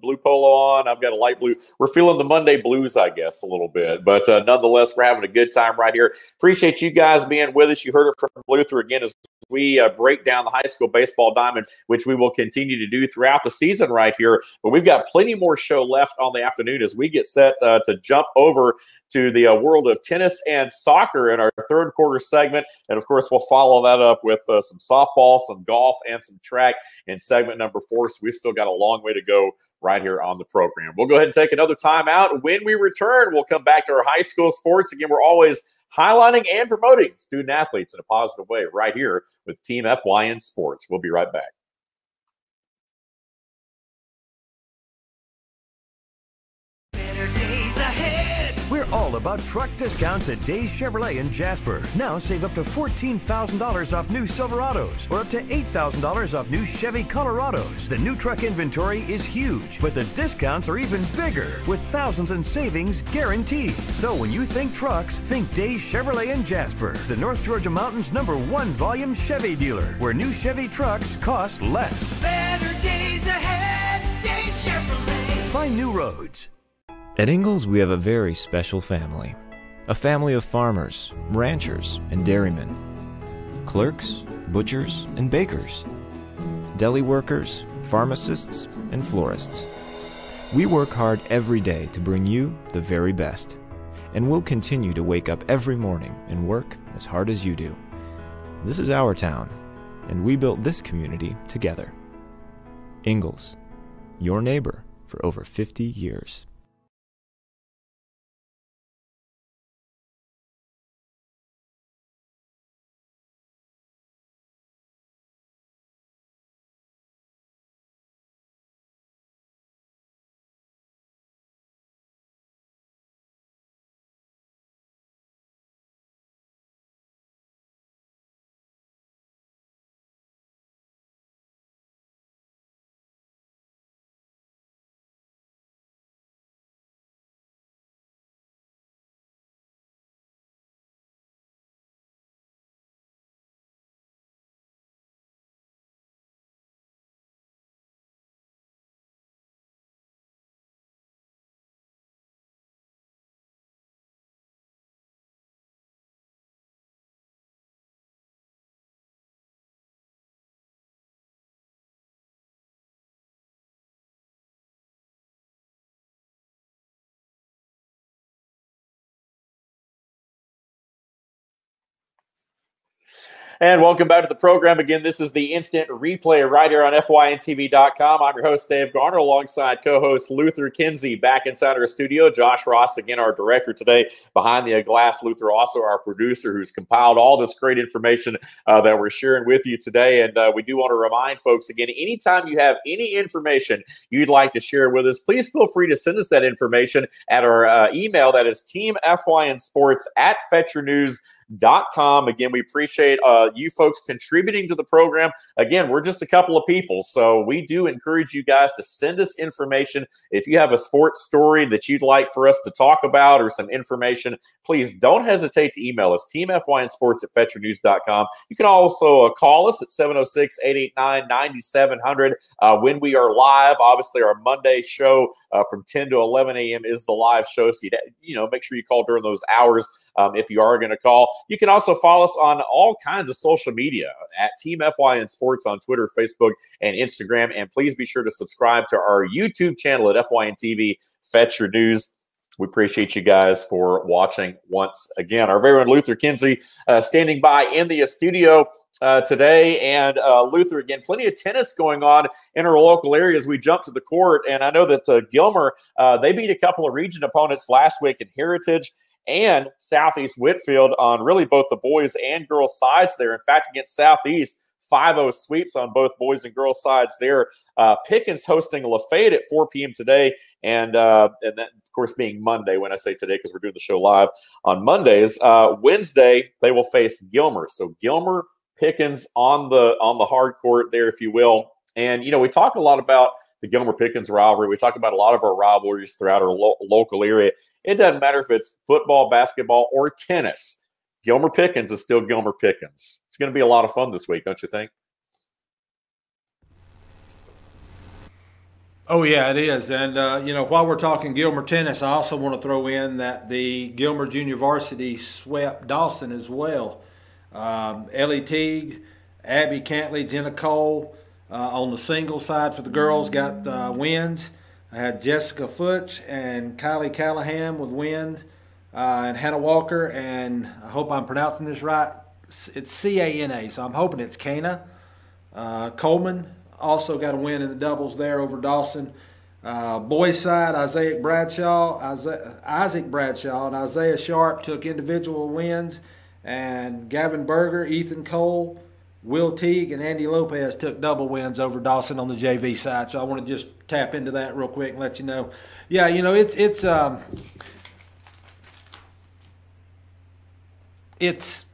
blue polo on. I've got a light blue. We're feeling the Monday blues, I guess, a little bit. But nonetheless, we're having a good time right here. Appreciate you guys being with us. You heard it from Luther again as we break down the high school baseball diamond, which we will continue to do throughout the season right here. But we've got plenty more show left on the afternoon as we get set to jump over to the world of tennis and soccer in our third quarter segment. And, of course, we'll follow that up with some softball, some golf, and some track in segment number 4. So we've still got a long way to go right here on the program. We'll go ahead and take another time out. When we return, we'll come back to our high school sports. Again, we're always highlighting and promoting student athletes in a positive way right here with Team FYN Sports. We'll be right back. We're all about truck discounts at Days Chevrolet in Jasper. Now save up to $14,000 off new Silverados or up to $8,000 off new Chevy Colorados. The new truck inventory is huge, but the discounts are even bigger with thousands in savings guaranteed. So when you think trucks, think Days Chevrolet in Jasper, the North Georgia Mountains #1 volume Chevy dealer, where new Chevy trucks cost less. Better days ahead, Days Chevrolet. Find new roads. At Ingalls, we have a very special family. A family of farmers, ranchers, and dairymen. Clerks, butchers, and bakers. Deli workers, pharmacists, and florists. We work hard every day to bring you the very best. And we'll continue to wake up every morning and work as hard as you do. This is our town, and we built this community together. Ingalls, your neighbor for over 50 years. And welcome back to the program. Again, this is the instant replay right here on FYNTV.com. I'm your host, Dave Garner, alongside co-host Luther Kinsey, back inside our studio. Josh Ross, again, our director today behind the glass. Luther, also our producer, who's compiled all this great information that we're sharing with you today. And we do want to remind folks, again, anytime you have any information you'd like to share with us, please feel free to send us that information at our email. That is teamfynsports@fetchernews.com. Again, we appreciate you folks contributing to the program. Again, we're just a couple of people, so we do encourage you guys to send us information. If you have a sports story that you'd like for us to talk about or some information, please don't hesitate to email us, teamfynsports@fetchernews.com. You can also call us at 706-889-9700 when we are live. Obviously, our Monday show from 10 to 11 a.m. is the live show, so make sure you call during those hours if you are going to call. You can also follow us on all kinds of social media at Team FYN Sports on Twitter, Facebook, and Instagram. And please be sure to subscribe to our YouTube channel at FYN TV, Fetch Your News. We appreciate you guys for watching once again. Our very own Luther Kinsey standing by in the studio today. And Luther, again, plenty of tennis going on in our local area as we jump to the court. And I know that Gilmer, they beat a couple of region opponents last week in Heritage and Southeast Whitfield on really both the boys and girls sides there. In fact, against Southeast, 5-0 sweeps on both boys and girls sides there. Pickens hosting Lafayette at 4 p.m. today, and that, of course, being Monday when I say today because we're doing the show live on Mondays. Wednesday, they will face Gilmer. So Gilmer, Pickens on the hard court there, if you will. And, we talk a lot about the Gilmer-Pickens rivalry. We talk about a lot of our rivalries throughout our local area. It doesn't matter if it's football, basketball, or tennis. Gilmer-Pickens is still Gilmer-Pickens. It's going to be a lot of fun this week, don't you think? Oh, yeah, it is. And, while we're talking Gilmer tennis, I also want to throw in that the Gilmer Junior Varsity swept Dawson as well. Ellie Teague, Abby Cantley, Jenna Cole on the singles side for the girls got wins. I had Jessica Futch and Kylie Callahan with wins, and Hannah Walker, and I hope I'm pronouncing this right. It's C-A-N-A, so I'm hoping it's Cana. Coleman also got a win in the doubles there over Dawson. Boys side, Isaac Bradshaw and Isaiah Sharp took individual wins, and Gavin Berger, Ethan Cole, Will Teague, and Andy Lopez took double wins over Dawson on the JV side. So I want to just tap into that real quick and let you know. Yeah, it's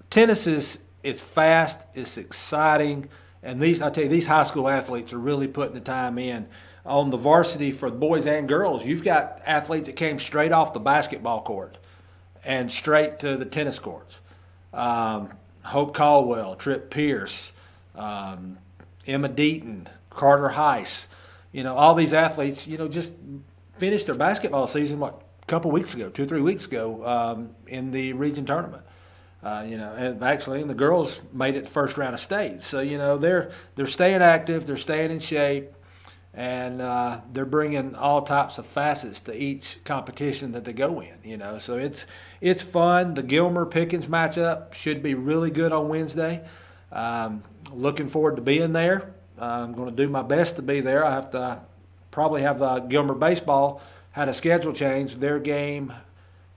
tennis it's fast, it's exciting. And I tell you, these high school athletes are really putting the time in. On the varsity for boys and girls, you've got athletes that came straight off the basketball court and straight to the tennis courts. Hope Caldwell, Tripp Pierce, Emma Deaton, Carter Heiss. All these athletes, just finished their basketball season, a couple weeks ago, 2 or 3 weeks ago in the region tournament. And actually, the girls made it the first round of state. So, they're staying active, they're staying in shape, and they're bringing all types of facets to each competition that they go in. So it's fun. The Gilmer-Pickens matchup should be really good on Wednesday. Looking forward to being there. I'm going to do my best to be there. I have to probably have Gilmer baseball had a schedule change. Their game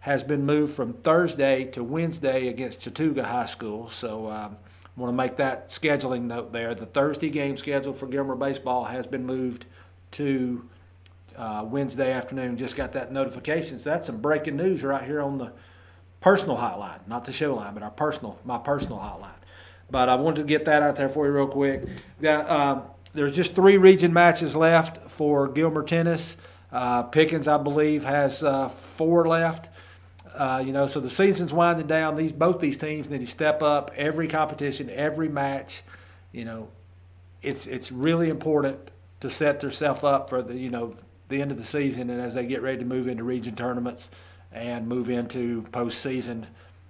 has been moved from Thursday to Wednesday against Chattooga High School. So I want to make that scheduling note there. The Thursday game scheduled for Gilmer baseball has been moved to Wednesday afternoon. Just got that notification. So that's some breaking news right here on the personal hotline, not the show line, but my personal hotline. But I wanted to get that out there for you real quick. There's just 3 region matches left for Gilmer tennis. Pickens, I believe, has 4 left. So the season's winding down. Both these teams need to step up every competition, every match. It's really important to set themselves up for the end of the season, and as they get ready to move into region tournaments and move into postseason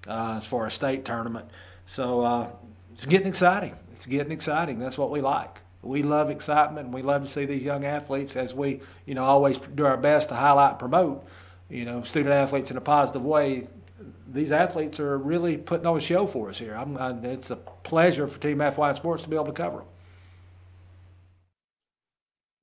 as far as state tournament. So it's getting exciting. It's getting exciting. That's what we like. We love excitement, and we love to see these young athletes, as we always do our best to highlight and promote. Student athletes in a positive way. These athletes are really putting on a show for us here. It's a pleasure for Team FYN Sports to be able to cover them.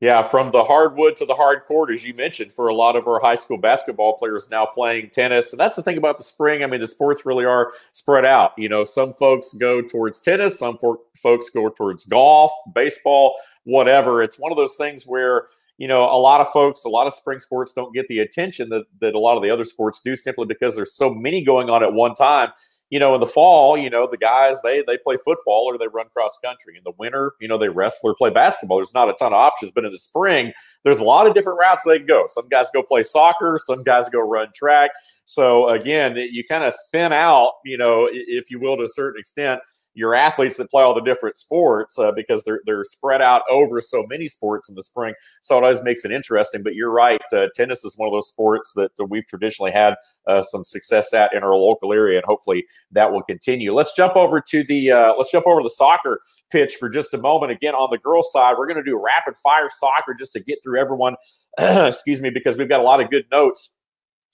Yeah, from the hardwood to the hard court, as you mentioned, for a lot of our high school basketball players now playing tennis. And that's the thing about the spring. I mean, the sports really are spread out. Some folks go towards tennis, some folks go towards golf, baseball, whatever. It's one of those things where a lot of spring sports don't get the attention that a lot of the other sports do, simply because there's so many going on at one time. In the fall, the guys, they play football or they run cross country. In the winter, they wrestle or play basketball. There's not a ton of options. But in the spring, there's a lot of different routes they can go. Some guys go play soccer. Some guys go run track. So, again, you kind of thin out, if you will, to a certain extent, your athletes that play all the different sports because they're spread out over so many sports in the spring. So it always makes it interesting. But you're right, tennis is one of those sports that we've traditionally had some success at in our local area, and hopefully that will continue. Let's jump over to the soccer pitch for just a moment. Again, on the girls' side, we're going to do rapid fire soccer just to get through everyone. Excuse me, because we've got a lot of good notes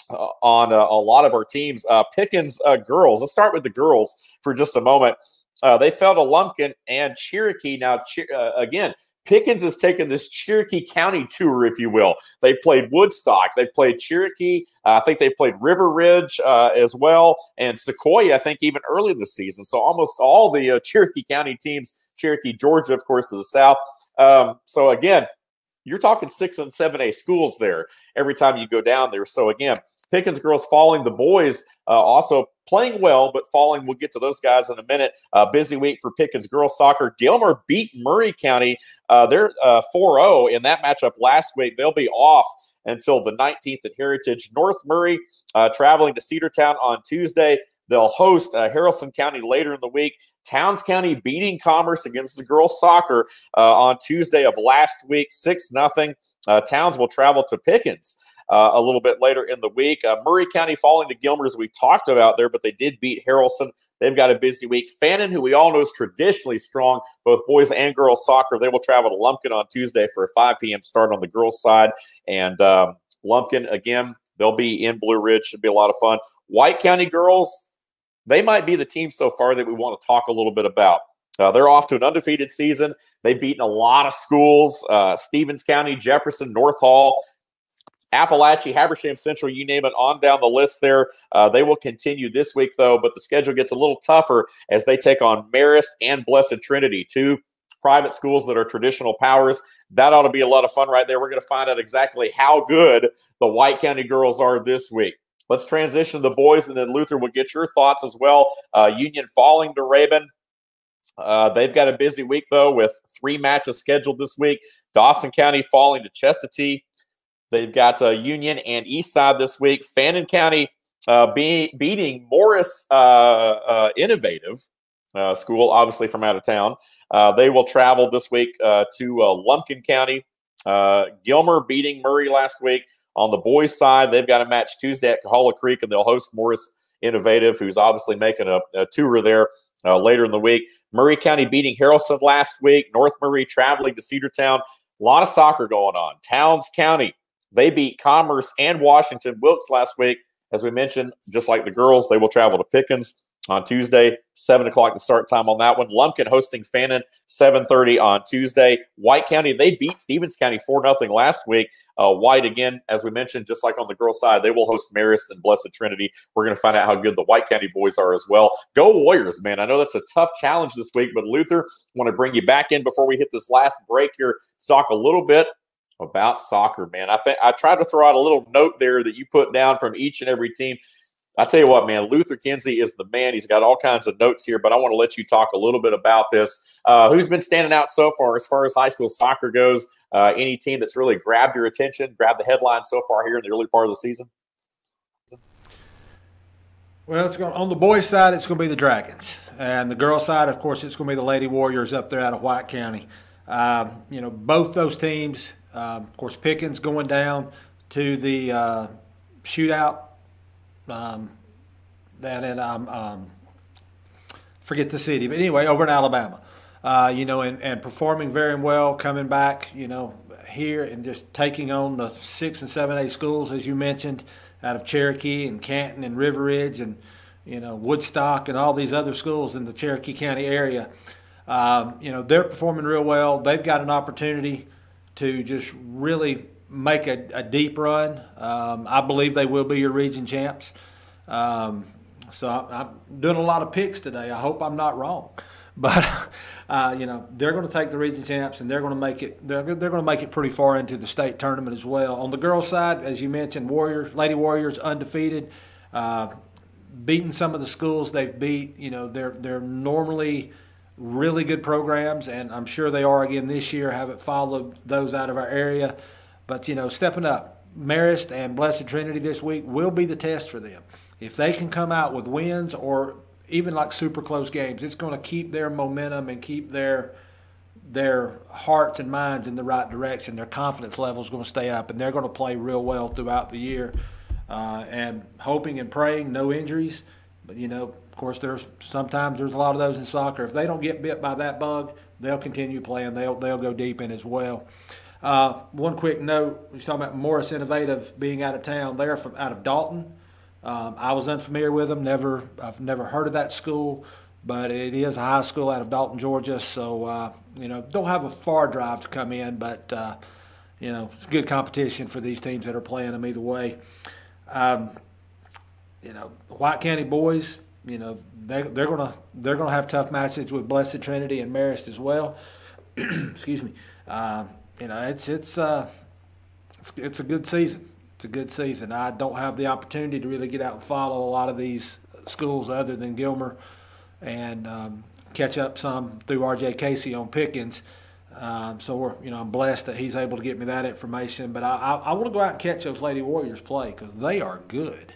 on a lot of our teams. Pickens girls. Let's start with the girls for just a moment. They fell to Lumpkin and Cherokee. Now, again, Pickens has taken this Cherokee County tour, if you will. They've played Woodstock. They've played Cherokee. I think they've played River Ridge as well, and Sequoia, I think, even early this season. So almost all the Cherokee County teams, Cherokee, Georgia, of course, to the south. So, again, you're talking 6 and 7A schools there every time you go down there. So, again, Pickens girls falling. The boys also playing well, but falling. We'll get to those guys in a minute. Busy week for Pickens girls soccer. Gilmer beat Murray County. They're 4-0 in that matchup last week. They'll be off until the 19th at Heritage. North Murray traveling to Cedartown on Tuesday. They'll host Haralson County later in the week. Towns County beating Commerce against the girls soccer on Tuesday of last week, 6-0. Towns will travel to Pickens a little bit later in the week. Murray County falling to Gilmer, as we talked about there, but they did beat Haralson. They've got a busy week. Fannin, who we all know is traditionally strong, both boys and girls soccer, they will travel to Lumpkin on Tuesday for a 5 p.m. start on the girls' side. And Lumpkin, again, they'll be in Blue Ridge. Should be a lot of fun. White County girls, they might be the team so far that we want to talk a little bit about. They're off to an undefeated season. They've beaten a lot of schools, Stevens County, Jefferson, North Hall, Appalachia, Habersham Central, you name it, on down the list there. They will continue this week, though, but the schedule gets a little tougher as they take on Marist and Blessed Trinity, two private schools that are traditional powers. That ought to be a lot of fun right there. We're going to find out exactly how good the White County girls are this week. Let's transition to the boys, and then Luther will get your thoughts as well. Union falling to Rabun. They've got a busy week, though, with 3 matches scheduled this week. Dawson County falling to Chestatee. They've got Union and Eastside this week. Fannin County beating Morris Innovative School, obviously from out of town. They will travel this week to Lumpkin County. Gilmer beating Murray last week. On the boys' side, they've got a match Tuesday at Cahola Creek, and they'll host Morris Innovative, who's obviously making a tour there later in the week. Murray County beating Haralson last week. North Murray traveling to Cedartown. A lot of soccer going on. Towns County, they beat Commerce and Washington Wilkes last week. As we mentioned, just like the girls, they will travel to Pickens on Tuesday, 7 o'clock the start time on that one. Lumpkin hosting Fannin, 7:30 on Tuesday. White County, they beat Stevens County 4-0 last week. White, again, as we mentioned, just like on the girls' side, they will host Marist and Blessed Trinity. We're going to find out how good the White County boys are as well. Go Warriors, man. I know that's a tough challenge this week, but Luther, I want to bring you back in before we hit this last break here to talk a little bit about soccer, man. I tried to throw out a little note there that you put down from each and every team. I tell you what, man, Luther Kinsey is the man. He's got all kinds of notes here, but I want to let you talk a little bit about this. Who's been standing out so far as high school soccer goes? Any team that's really grabbed your attention, grabbed the headline so far here in the early part of the season? Well, on the boys' side, it's going to be the Dragons. And the girls' side, of course, it's going to be the Lady Warriors up there out of White County. Both those teams, of course, Pickens going down to the shootout. Forget the city, but anyway, over in Alabama, and performing very well, coming back, here and just taking on the 6 and 7A schools, as you mentioned, out of Cherokee and Canton and River Ridge and, Woodstock and all these other schools in the Cherokee County area. They're performing real well. They've got an opportunity to just really make a deep run. I believe they will be your region champs. So I'm doing a lot of picks today. I hope I'm not wrong, but they're going to take the region champs and they're going to make it. They're going to make it pretty far into the state tournament as well. On the girls' side, as you mentioned, Lady Warriors undefeated, beating some of the schools they've beat. They're normally really good programs, and I'm sure they are again this year. Haven't followed those out of our area. But, stepping up, Marist and Blessed Trinity this week will be the test for them. If they can come out with wins or even like super close games, it's going to keep their momentum and keep their hearts and minds in the right direction. Their confidence level is going to stay up, and they're going to play real well throughout the year. And hoping and praying, no injuries. But, of course, there's a lot of those in soccer. If they don't get bit by that bug, they'll continue playing. They'll go deep in as well. One quick note, we're talking about Morris Innovative being out of town. They're out of Dalton. I was unfamiliar with them. I've never heard of that school, but it is a high school out of Dalton, Georgia. So, don't have a far drive to come in, but, it's good competition for these teams that are playing them either way. White County boys, they're gonna have tough matches with Blessed Trinity and Marist as well. Excuse me. It's a good season. It's a good season. I don't have the opportunity to really get out and follow a lot of these schools other than Gilmer, and catch up some through R.J. Casey on Pickens. So I'm blessed that he's able to get me that information. But I want to go out and catch those Lady Warriors play because they are good.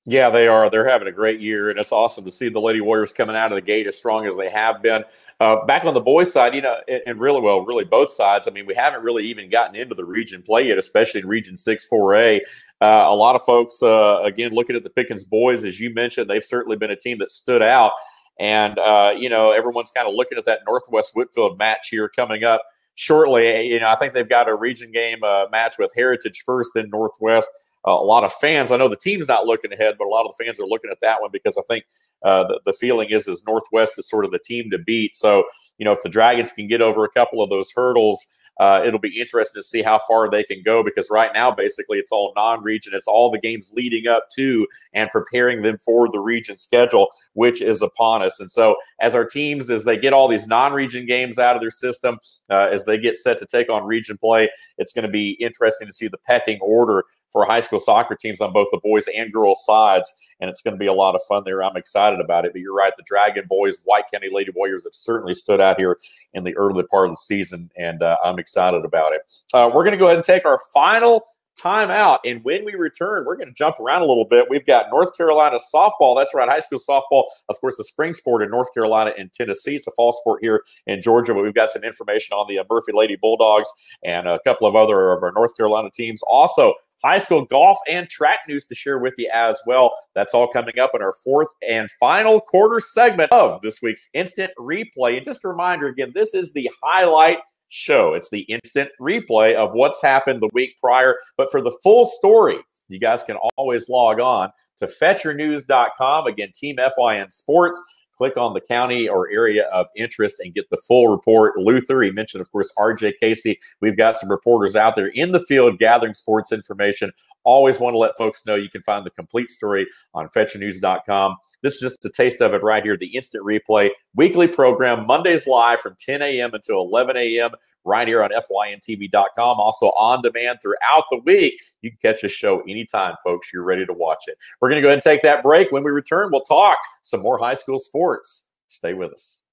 Yeah, they are. They're having a great year, and it's awesome to see the Lady Warriors coming out of the gate as strong as they have been. Back on the boys' side, and really both sides. I mean, we haven't really even gotten into the region play yet, especially in Region 6 4A. A lot of folks, again, looking at the Pickens boys, as you mentioned, they've certainly been a team that stood out. And, everyone's kind of looking at that Northwest Whitfield match here coming up shortly. I think they've got a region game match with Heritage first, then Northwest. A lot of fans, I know the team's not looking ahead, but a lot of the fans are looking at that one because I think the feeling is Northwest is sort of the team to beat. So, if the Dragons can get over a couple of those hurdles, it'll be interesting to see how far they can go, because right now, basically, it's all non-region. It's all the games leading up to and preparing them for the region schedule, which is upon us. And so as our teams, as they get all these non-region games out of their system, as they get set to take on region play, it's going to be interesting to see the pecking order for high school soccer teams on both the boys and girls sides. And it's going to be a lot of fun there. I'm excited about it. But you're right, the Dragon boys, White County Lady Warriors have certainly stood out here in the early part of the season, and I'm excited about it. We're going to go ahead and take our final time out, and when we return, we're going to jump around a little bit. We've got North Carolina softball. That's right, high school softball. Of course, the spring sport in North Carolina and Tennessee. It's a fall sport here in Georgia, but we've got some information on the Murphy Lady Bulldogs and a couple of other of our North Carolina teams. Also, high school golf and track news to share with you as well. That's all coming up in our fourth and final quarter segment of this week's Instant Replay. And just a reminder again, this is the highlight show. It's the instant replay of what's happened the week prior. But for the full story, you guys can always log on to fetchernews.com. Again, Team FYN Sports. Click on the county or area of interest and get the full report. Luther, he mentioned, of course, R.J. Casey. We've got some reporters out there in the field gathering sports information. Always want to let folks know you can find the complete story on fetchernews.com. This is just a taste of it right here, the Instant Replay weekly program, Mondays live from 10 a.m. until 11 a.m. right here on FYNTV.com. Also on demand throughout the week. You can catch this show anytime, folks. You're ready to watch it. We're going to go ahead and take that break. When we return, we'll talk some more high school sports. Stay with us.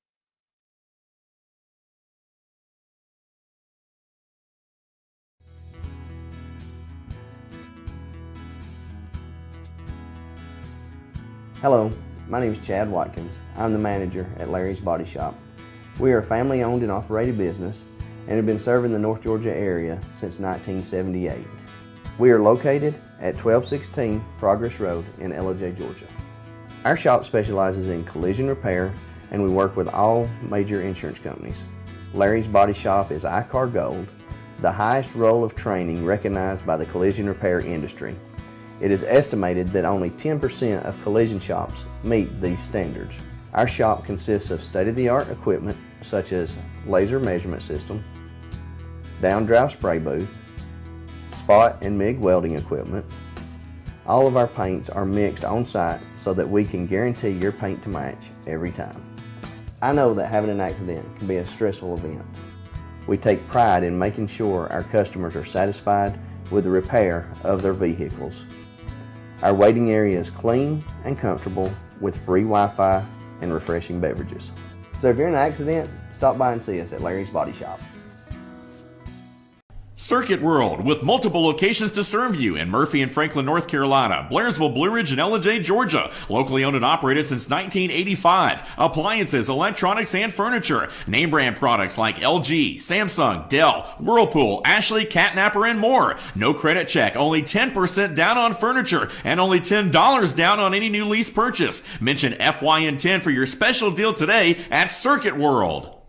Hello, my name is Chad Watkins. I'm the manager at Larry's Body Shop. We are a family-owned and operated business and have been serving the North Georgia area since 1978. We are located at 1216 Progress Road in LJ, Georgia. Our shop specializes in collision repair, and we work with all major insurance companies. Larry's Body Shop is ICAR Gold, the highest role of training recognized by the collision repair industry. It is estimated that only 10% of collision shops meet these standards. Our shop consists of state-of-the-art equipment such as laser measurement system, down-drive spray booth, spot and MIG welding equipment. All of our paints are mixed on site so that we can guarantee your paint to match every time. I know that having an accident can be a stressful event. We take pride in making sure our customers are satisfied with the repair of their vehicles. Our waiting area is clean and comfortable with free Wi-Fi and refreshing beverages. So if you're in an accident, stop by and see us at Larry's Body Shop. Circuit World, with multiple locations to serve you in Murphy and Franklin, North Carolina, Blairsville, Blue Ridge, and Ellijay, Georgia. Locally owned and operated since 1985. Appliances, electronics, and furniture. Name brand products like LG, Samsung, Dell, Whirlpool, Ashley, Catnapper, and more. No credit check, only 10% down on furniture, and only $10 down on any new lease purchase. Mention FYN10 for your special deal today at Circuit World.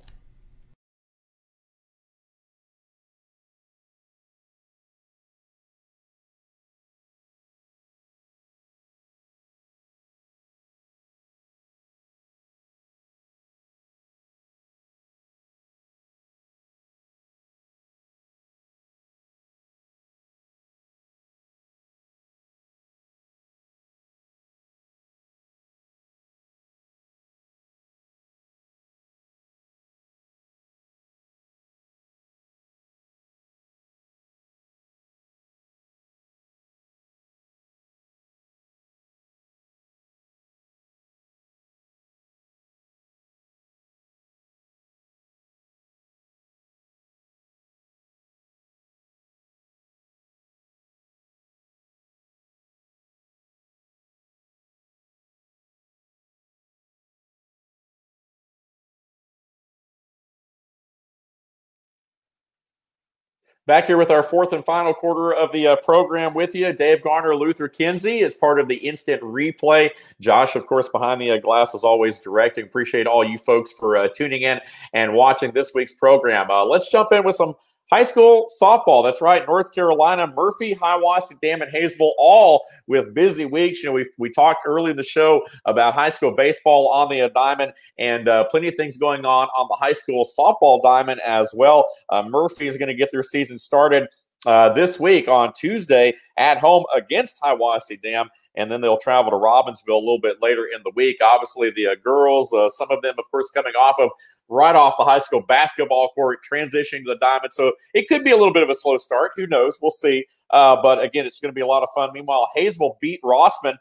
Back here with our fourth and final quarter of the program with you, Dave Garner, Luther Kinsey is part of the Instant Replay. Josh, of course, behind the glass as always directing. Appreciate all you folks for tuning in and watching this week's program. Let's jump in with some high school softball. That's right, North Carolina, Murphy, Hiawassee Dam, and Hayesville, all with busy weeks. You know, we talked early in the show about high school baseball on the diamond, and plenty of things going on the high school softball diamond as well. Murphy is going to get their season started this week on Tuesday at home against Hiawassee Dam, and then they'll travel to Robbinsville a little bit later in the week. Obviously, the girls, some of them, of course, coming right off the high school basketball court, transitioning to the diamond. So it could be a little bit of a slow start. Who knows? We'll see. But again, it's going to be a lot of fun. Meanwhile, Hayesville beat Rossman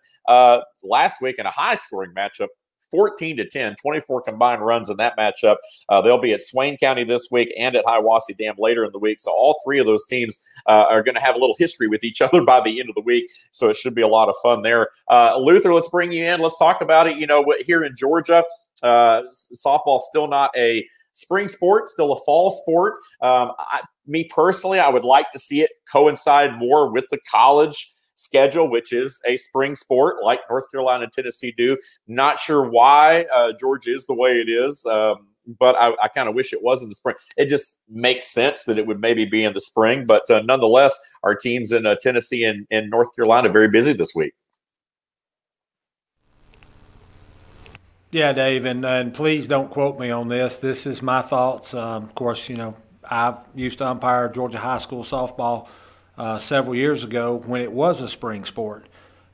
last week in a high-scoring matchup, 14-10, 24 combined runs in that matchup. They'll be at Swain County this week and at Hiawassee Dam later in the week. So all three of those teams are going to have a little history with each other by the end of the week. So it should be a lot of fun there. Luther, let's bring you in. Let's talk about it. You know, here in Georgia, softball still not a spring sport, still a fall sport. Me personally, I would like to see it coincide more with the college schedule, which is a spring sport like North Carolina and Tennessee do. Not sure why Georgia is the way it is, but I kind of wish it was in the spring. It just makes sense that it would maybe be in the spring, but nonetheless, our teams in Tennessee and North Carolina very busy this week. Yeah, Dave, and please don't quote me on this. This is my thoughts. Of course, you know, I used to umpire Georgia high school softball several years ago when it was a spring sport,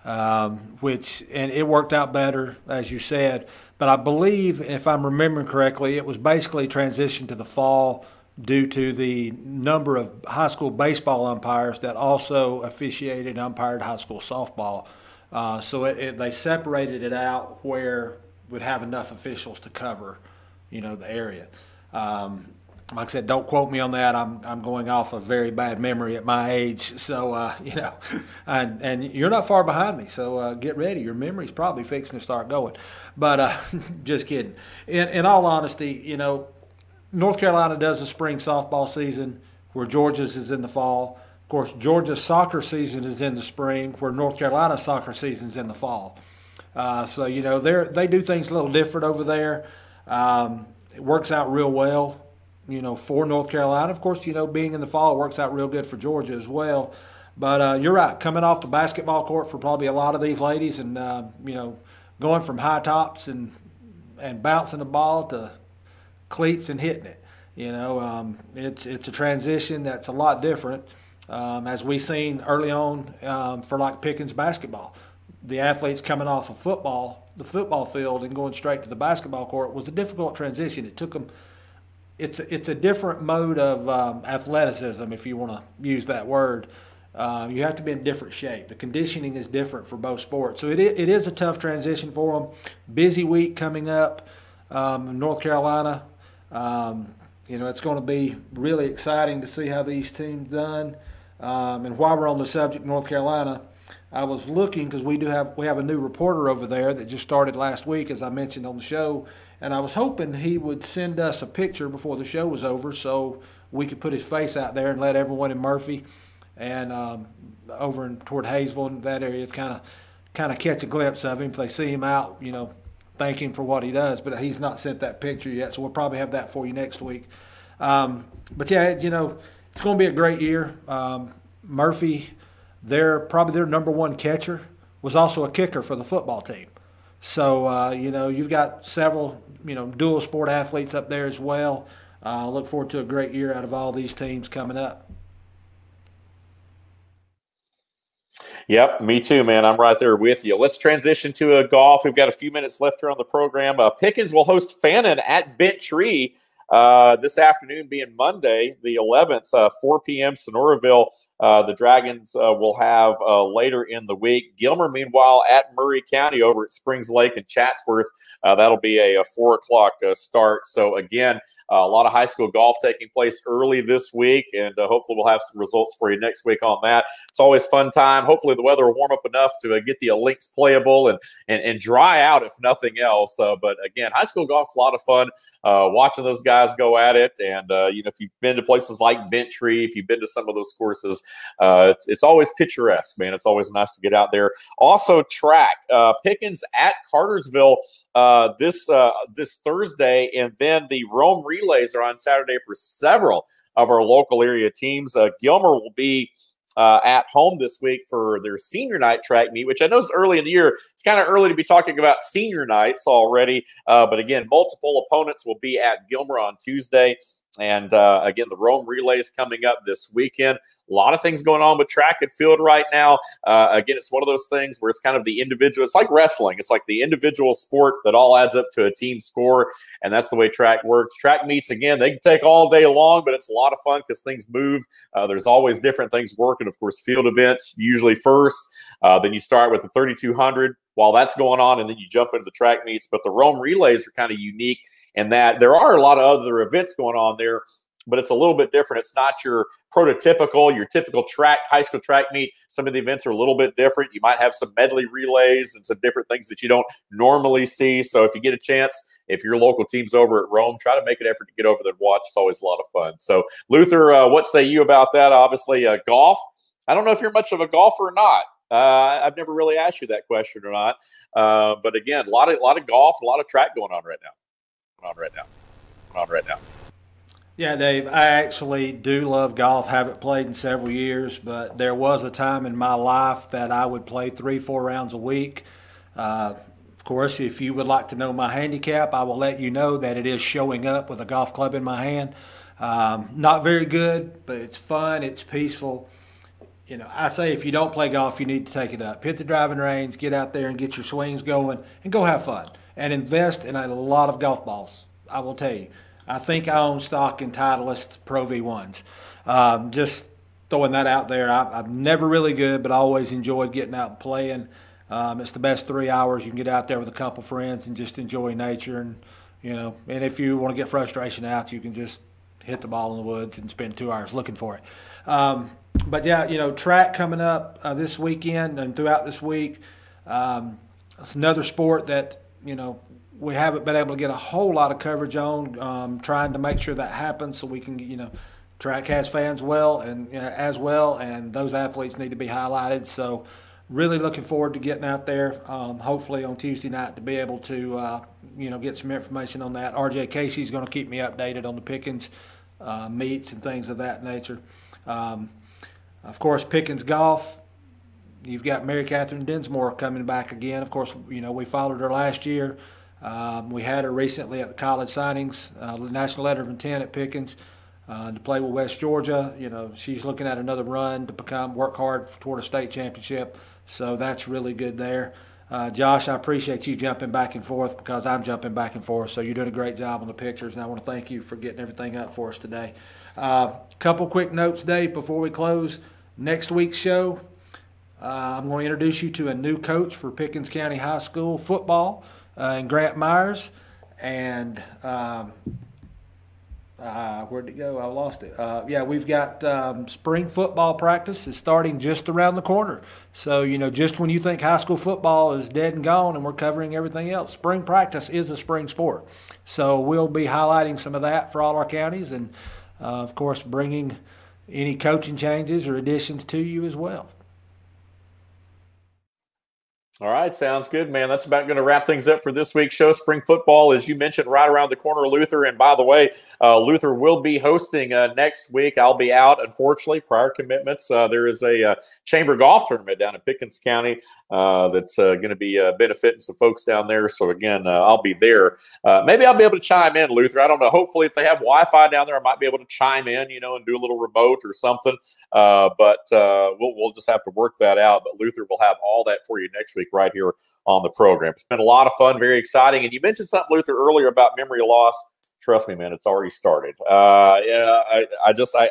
and it worked out better, as you said. But I believe, if I'm remembering correctly, it was basically transitioned to the fall due to the number of high school baseball umpires that also officiated and umpired high school softball. So they separated it out where would have enough officials to cover, you know, the area. Like I said, don't quote me on that. I'm going off a very bad memory at my age. So, you know, and you're not far behind me. So get ready. Your memory's probably fixing to start going. But just kidding. In all honesty, you know, North Carolina does a spring softball season where Georgia's is in the fall. Of course, Georgia's soccer season is in the spring where North Carolina's soccer season is in the fall. So, you know, they do things a little different over there. It works out real well, you know, for North Carolina. Of course, you know, being in the fall, it works out real good for Georgia as well. But you're right, coming off the basketball court for probably a lot of these ladies and, you know, going from high tops and bouncing the ball to cleats and hitting it. You know, it's a transition that's a lot different, as we seen early on for like Pickens basketball. The athletes coming off of the football field and going straight to the basketball court was a difficult transition. It took them. It's a different mode of athleticism, if you want to use that word. You have to be in different shape. The conditioning is different for both sports. So it is a tough transition for them. Busy week coming up in North Carolina. You know, it's going to be really exciting to see how these teams done. And while we're on the subject, North Carolina, I was looking because we have a new reporter over there that just started last week, as I mentioned on the show, and I was hoping he would send us a picture before the show was over so we could put his face out there and let everyone in Murphy and over toward Hayesville and that area kind of catch a glimpse of him if they see him out, you know, thank him for what he does. But he's not sent that picture yet, so we'll probably have that for you next week. But yeah, you know, it's going to be a great year. Murphy, probably their number one catcher was also a kicker for the football team. So, you know, you've got several, you know, dual sport athletes up there as well. Look forward to a great year out of all these teams coming up. Yep, me too, man. I'm right there with you. Let's transition to golf. We've got a few minutes left here on the program. Pickens will host Fannin at Bent Tree this afternoon, being Monday, the 11th, 4 p.m. Sonoraville. The Dragons will have later in the week. Gilmer, meanwhile, at Murray County over at Springs Lake and Chatsworth. That'll be a 4 o'clock start. So, again, A lot of high school golf taking place early this week, and hopefully we'll have some results for you next week on that. It's always fun time. Hopefully the weather will warm up enough to get the links playable and dry out, if nothing else. But again, high school golf's a lot of fun. Watching those guys go at it, and if you've been to places like Bentry, if you've been to some of those courses, it's always picturesque, man. It's always nice to get out there. Also, track Pickens at Cartersville this Thursday, and then the Rome relays are on Saturday for several of our local area teams. Gilmer will be at home this week for their senior night track meet, which I know is early in the year. It's kind of early to be talking about senior nights already. But again, multiple opponents will be at Gilmer on Tuesday. And again, the Rome relay is coming up this weekend. A lot of things going on with track and field right now. Again, it's one of those things where it's kind of the individual. It's like wrestling. It's like the individual sport that all adds up to a team score, and that's the way track works. Track meets, again, they can take all day long, but it's a lot of fun because things move. There's always different things working. Of course, field events usually first. Then you start with the 3,200 while that's going on, and then you jump into the track meets. But the Rome relays are kind of unique in that there are a lot of other events going on there, but it's a little bit different. It's not your prototypical, your typical track, high school track meet. Some of the events are a little bit different. You might have some medley relays and some different things that you don't normally see. So if you get a chance, if your local team's over at Rome, try to make an effort to get over there and watch. It's always a lot of fun. So Luther, what say you about that? Obviously, golf. I don't know if you're much of a golfer or not. I've never really asked you that question or not. But again, a lot of golf, a lot of track going on right now. Yeah, Dave, I actually do love golf. Haven't played in several years, but there was a time in my life that I would play 3-4 rounds a week. Of course, if you would like to know my handicap, I will let you know that it is showing up with a golf club in my hand. Not very good, but it's fun. It's peaceful. You know, I say if you don't play golf, you need to take it up. Hit the driving range, get out there and get your swings going, and go have fun. And invest in a lot of golf balls. I will tell you. I think I own stock in Titleist Pro V1s. Just throwing that out there. I'm never really good, but I always enjoyed getting out and playing. It's the best 3 hours. You can get out there with a couple friends and just enjoy nature. And, and if you want to get frustration out, you can just hit the ball in the woods and spend 2 hours looking for it. But, yeah, track coming up this weekend and throughout this week. It's another sport that, we haven't been able to get a whole lot of coverage on, trying to make sure that happens so we can, track has fans as well, and those athletes need to be highlighted. So really looking forward to getting out there, hopefully on Tuesday night to be able to, get some information on that. RJ Casey's going to keep me updated on the Pickens meets and things of that nature. Of course, Pickens Golf. You've got Mary Catherine Dinsmore coming back again. Of course, we followed her last year. We had her recently at the college signings, national letter of intent at Pickens to play with West Georgia. She's looking at another run to work hard toward a state championship. So that's really good there. Josh, I appreciate you jumping back and forth because I'm jumping back and forth. So you're doing a great job on the pictures, and I want to thank you for getting everything up for us today. Couple quick notes, Dave, before we close. Next week's show, I'm going to introduce you to a new coach for Pickens County High School football. And Grant Myers, and where'd it go? I lost it. Yeah, we've got spring football practice is starting just around the corner. So, just when you think high school football is dead and gone and we're covering everything else, spring practice is a spring sport. So we'll be highlighting some of that for all our counties and, of course, bringing any coaching changes or additions to you as well. All right, sounds good, man. That's about going to wrap things up for this week's show. Spring football, as you mentioned, right around the corner, Luther. And by the way, Luther will be hosting next week. I'll be out, unfortunately, prior commitments. There is a chamber golf tournament down in Pickens County that's going to be benefiting some folks down there. So, again, I'll be there. Maybe I'll be able to chime in, Luther. I don't know. Hopefully, if they have Wi-Fi down there, I might be able to chime in, and do a little remote or something. But we'll just have to work that out. But Luther will have all that for you next week right here on the program. It's been a lot of fun, very exciting. And you mentioned something, Luther, earlier about memory loss. Trust me, man, it's already started. I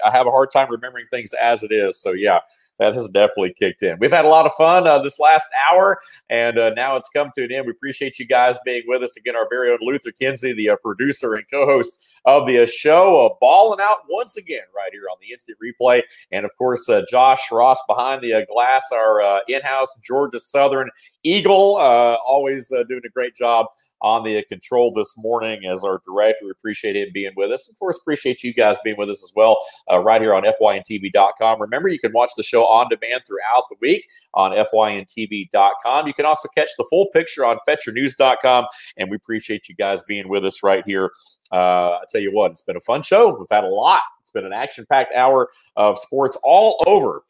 have a hard time remembering things as it is. So, yeah, That has definitely kicked in. We've had a lot of fun this last hour, and now it's come to an end. We appreciate you guys being with us. Again, our very own Luther Kinsey, the producer and co-host of the show, balling out once again right here on the Instant Replay. And, of course, Josh Ross behind the glass, our in-house Georgia Southern Eagle, always doing a great job on the control this morning as our director. We appreciate him being with us. Of course, appreciate you guys being with us as well right here on FYNTV.com. Remember, you can watch the show on demand throughout the week on FYNTV.com. You can also catch the full picture on FetcherNews.com, and we appreciate you guys being with us right here. I tell you what, it's been a fun show. We've had a lot. It's been an action-packed hour of sports all over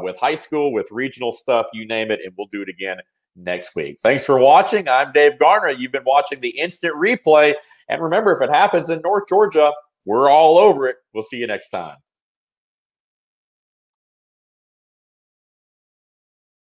with high school, with regional stuff, you name it, and we'll do it again next week. Thanks for watching. I'm Dave Garner. You've been watching the Instant Replay. And remember, if it happens in North Georgia, we're all over it. We'll see you next time.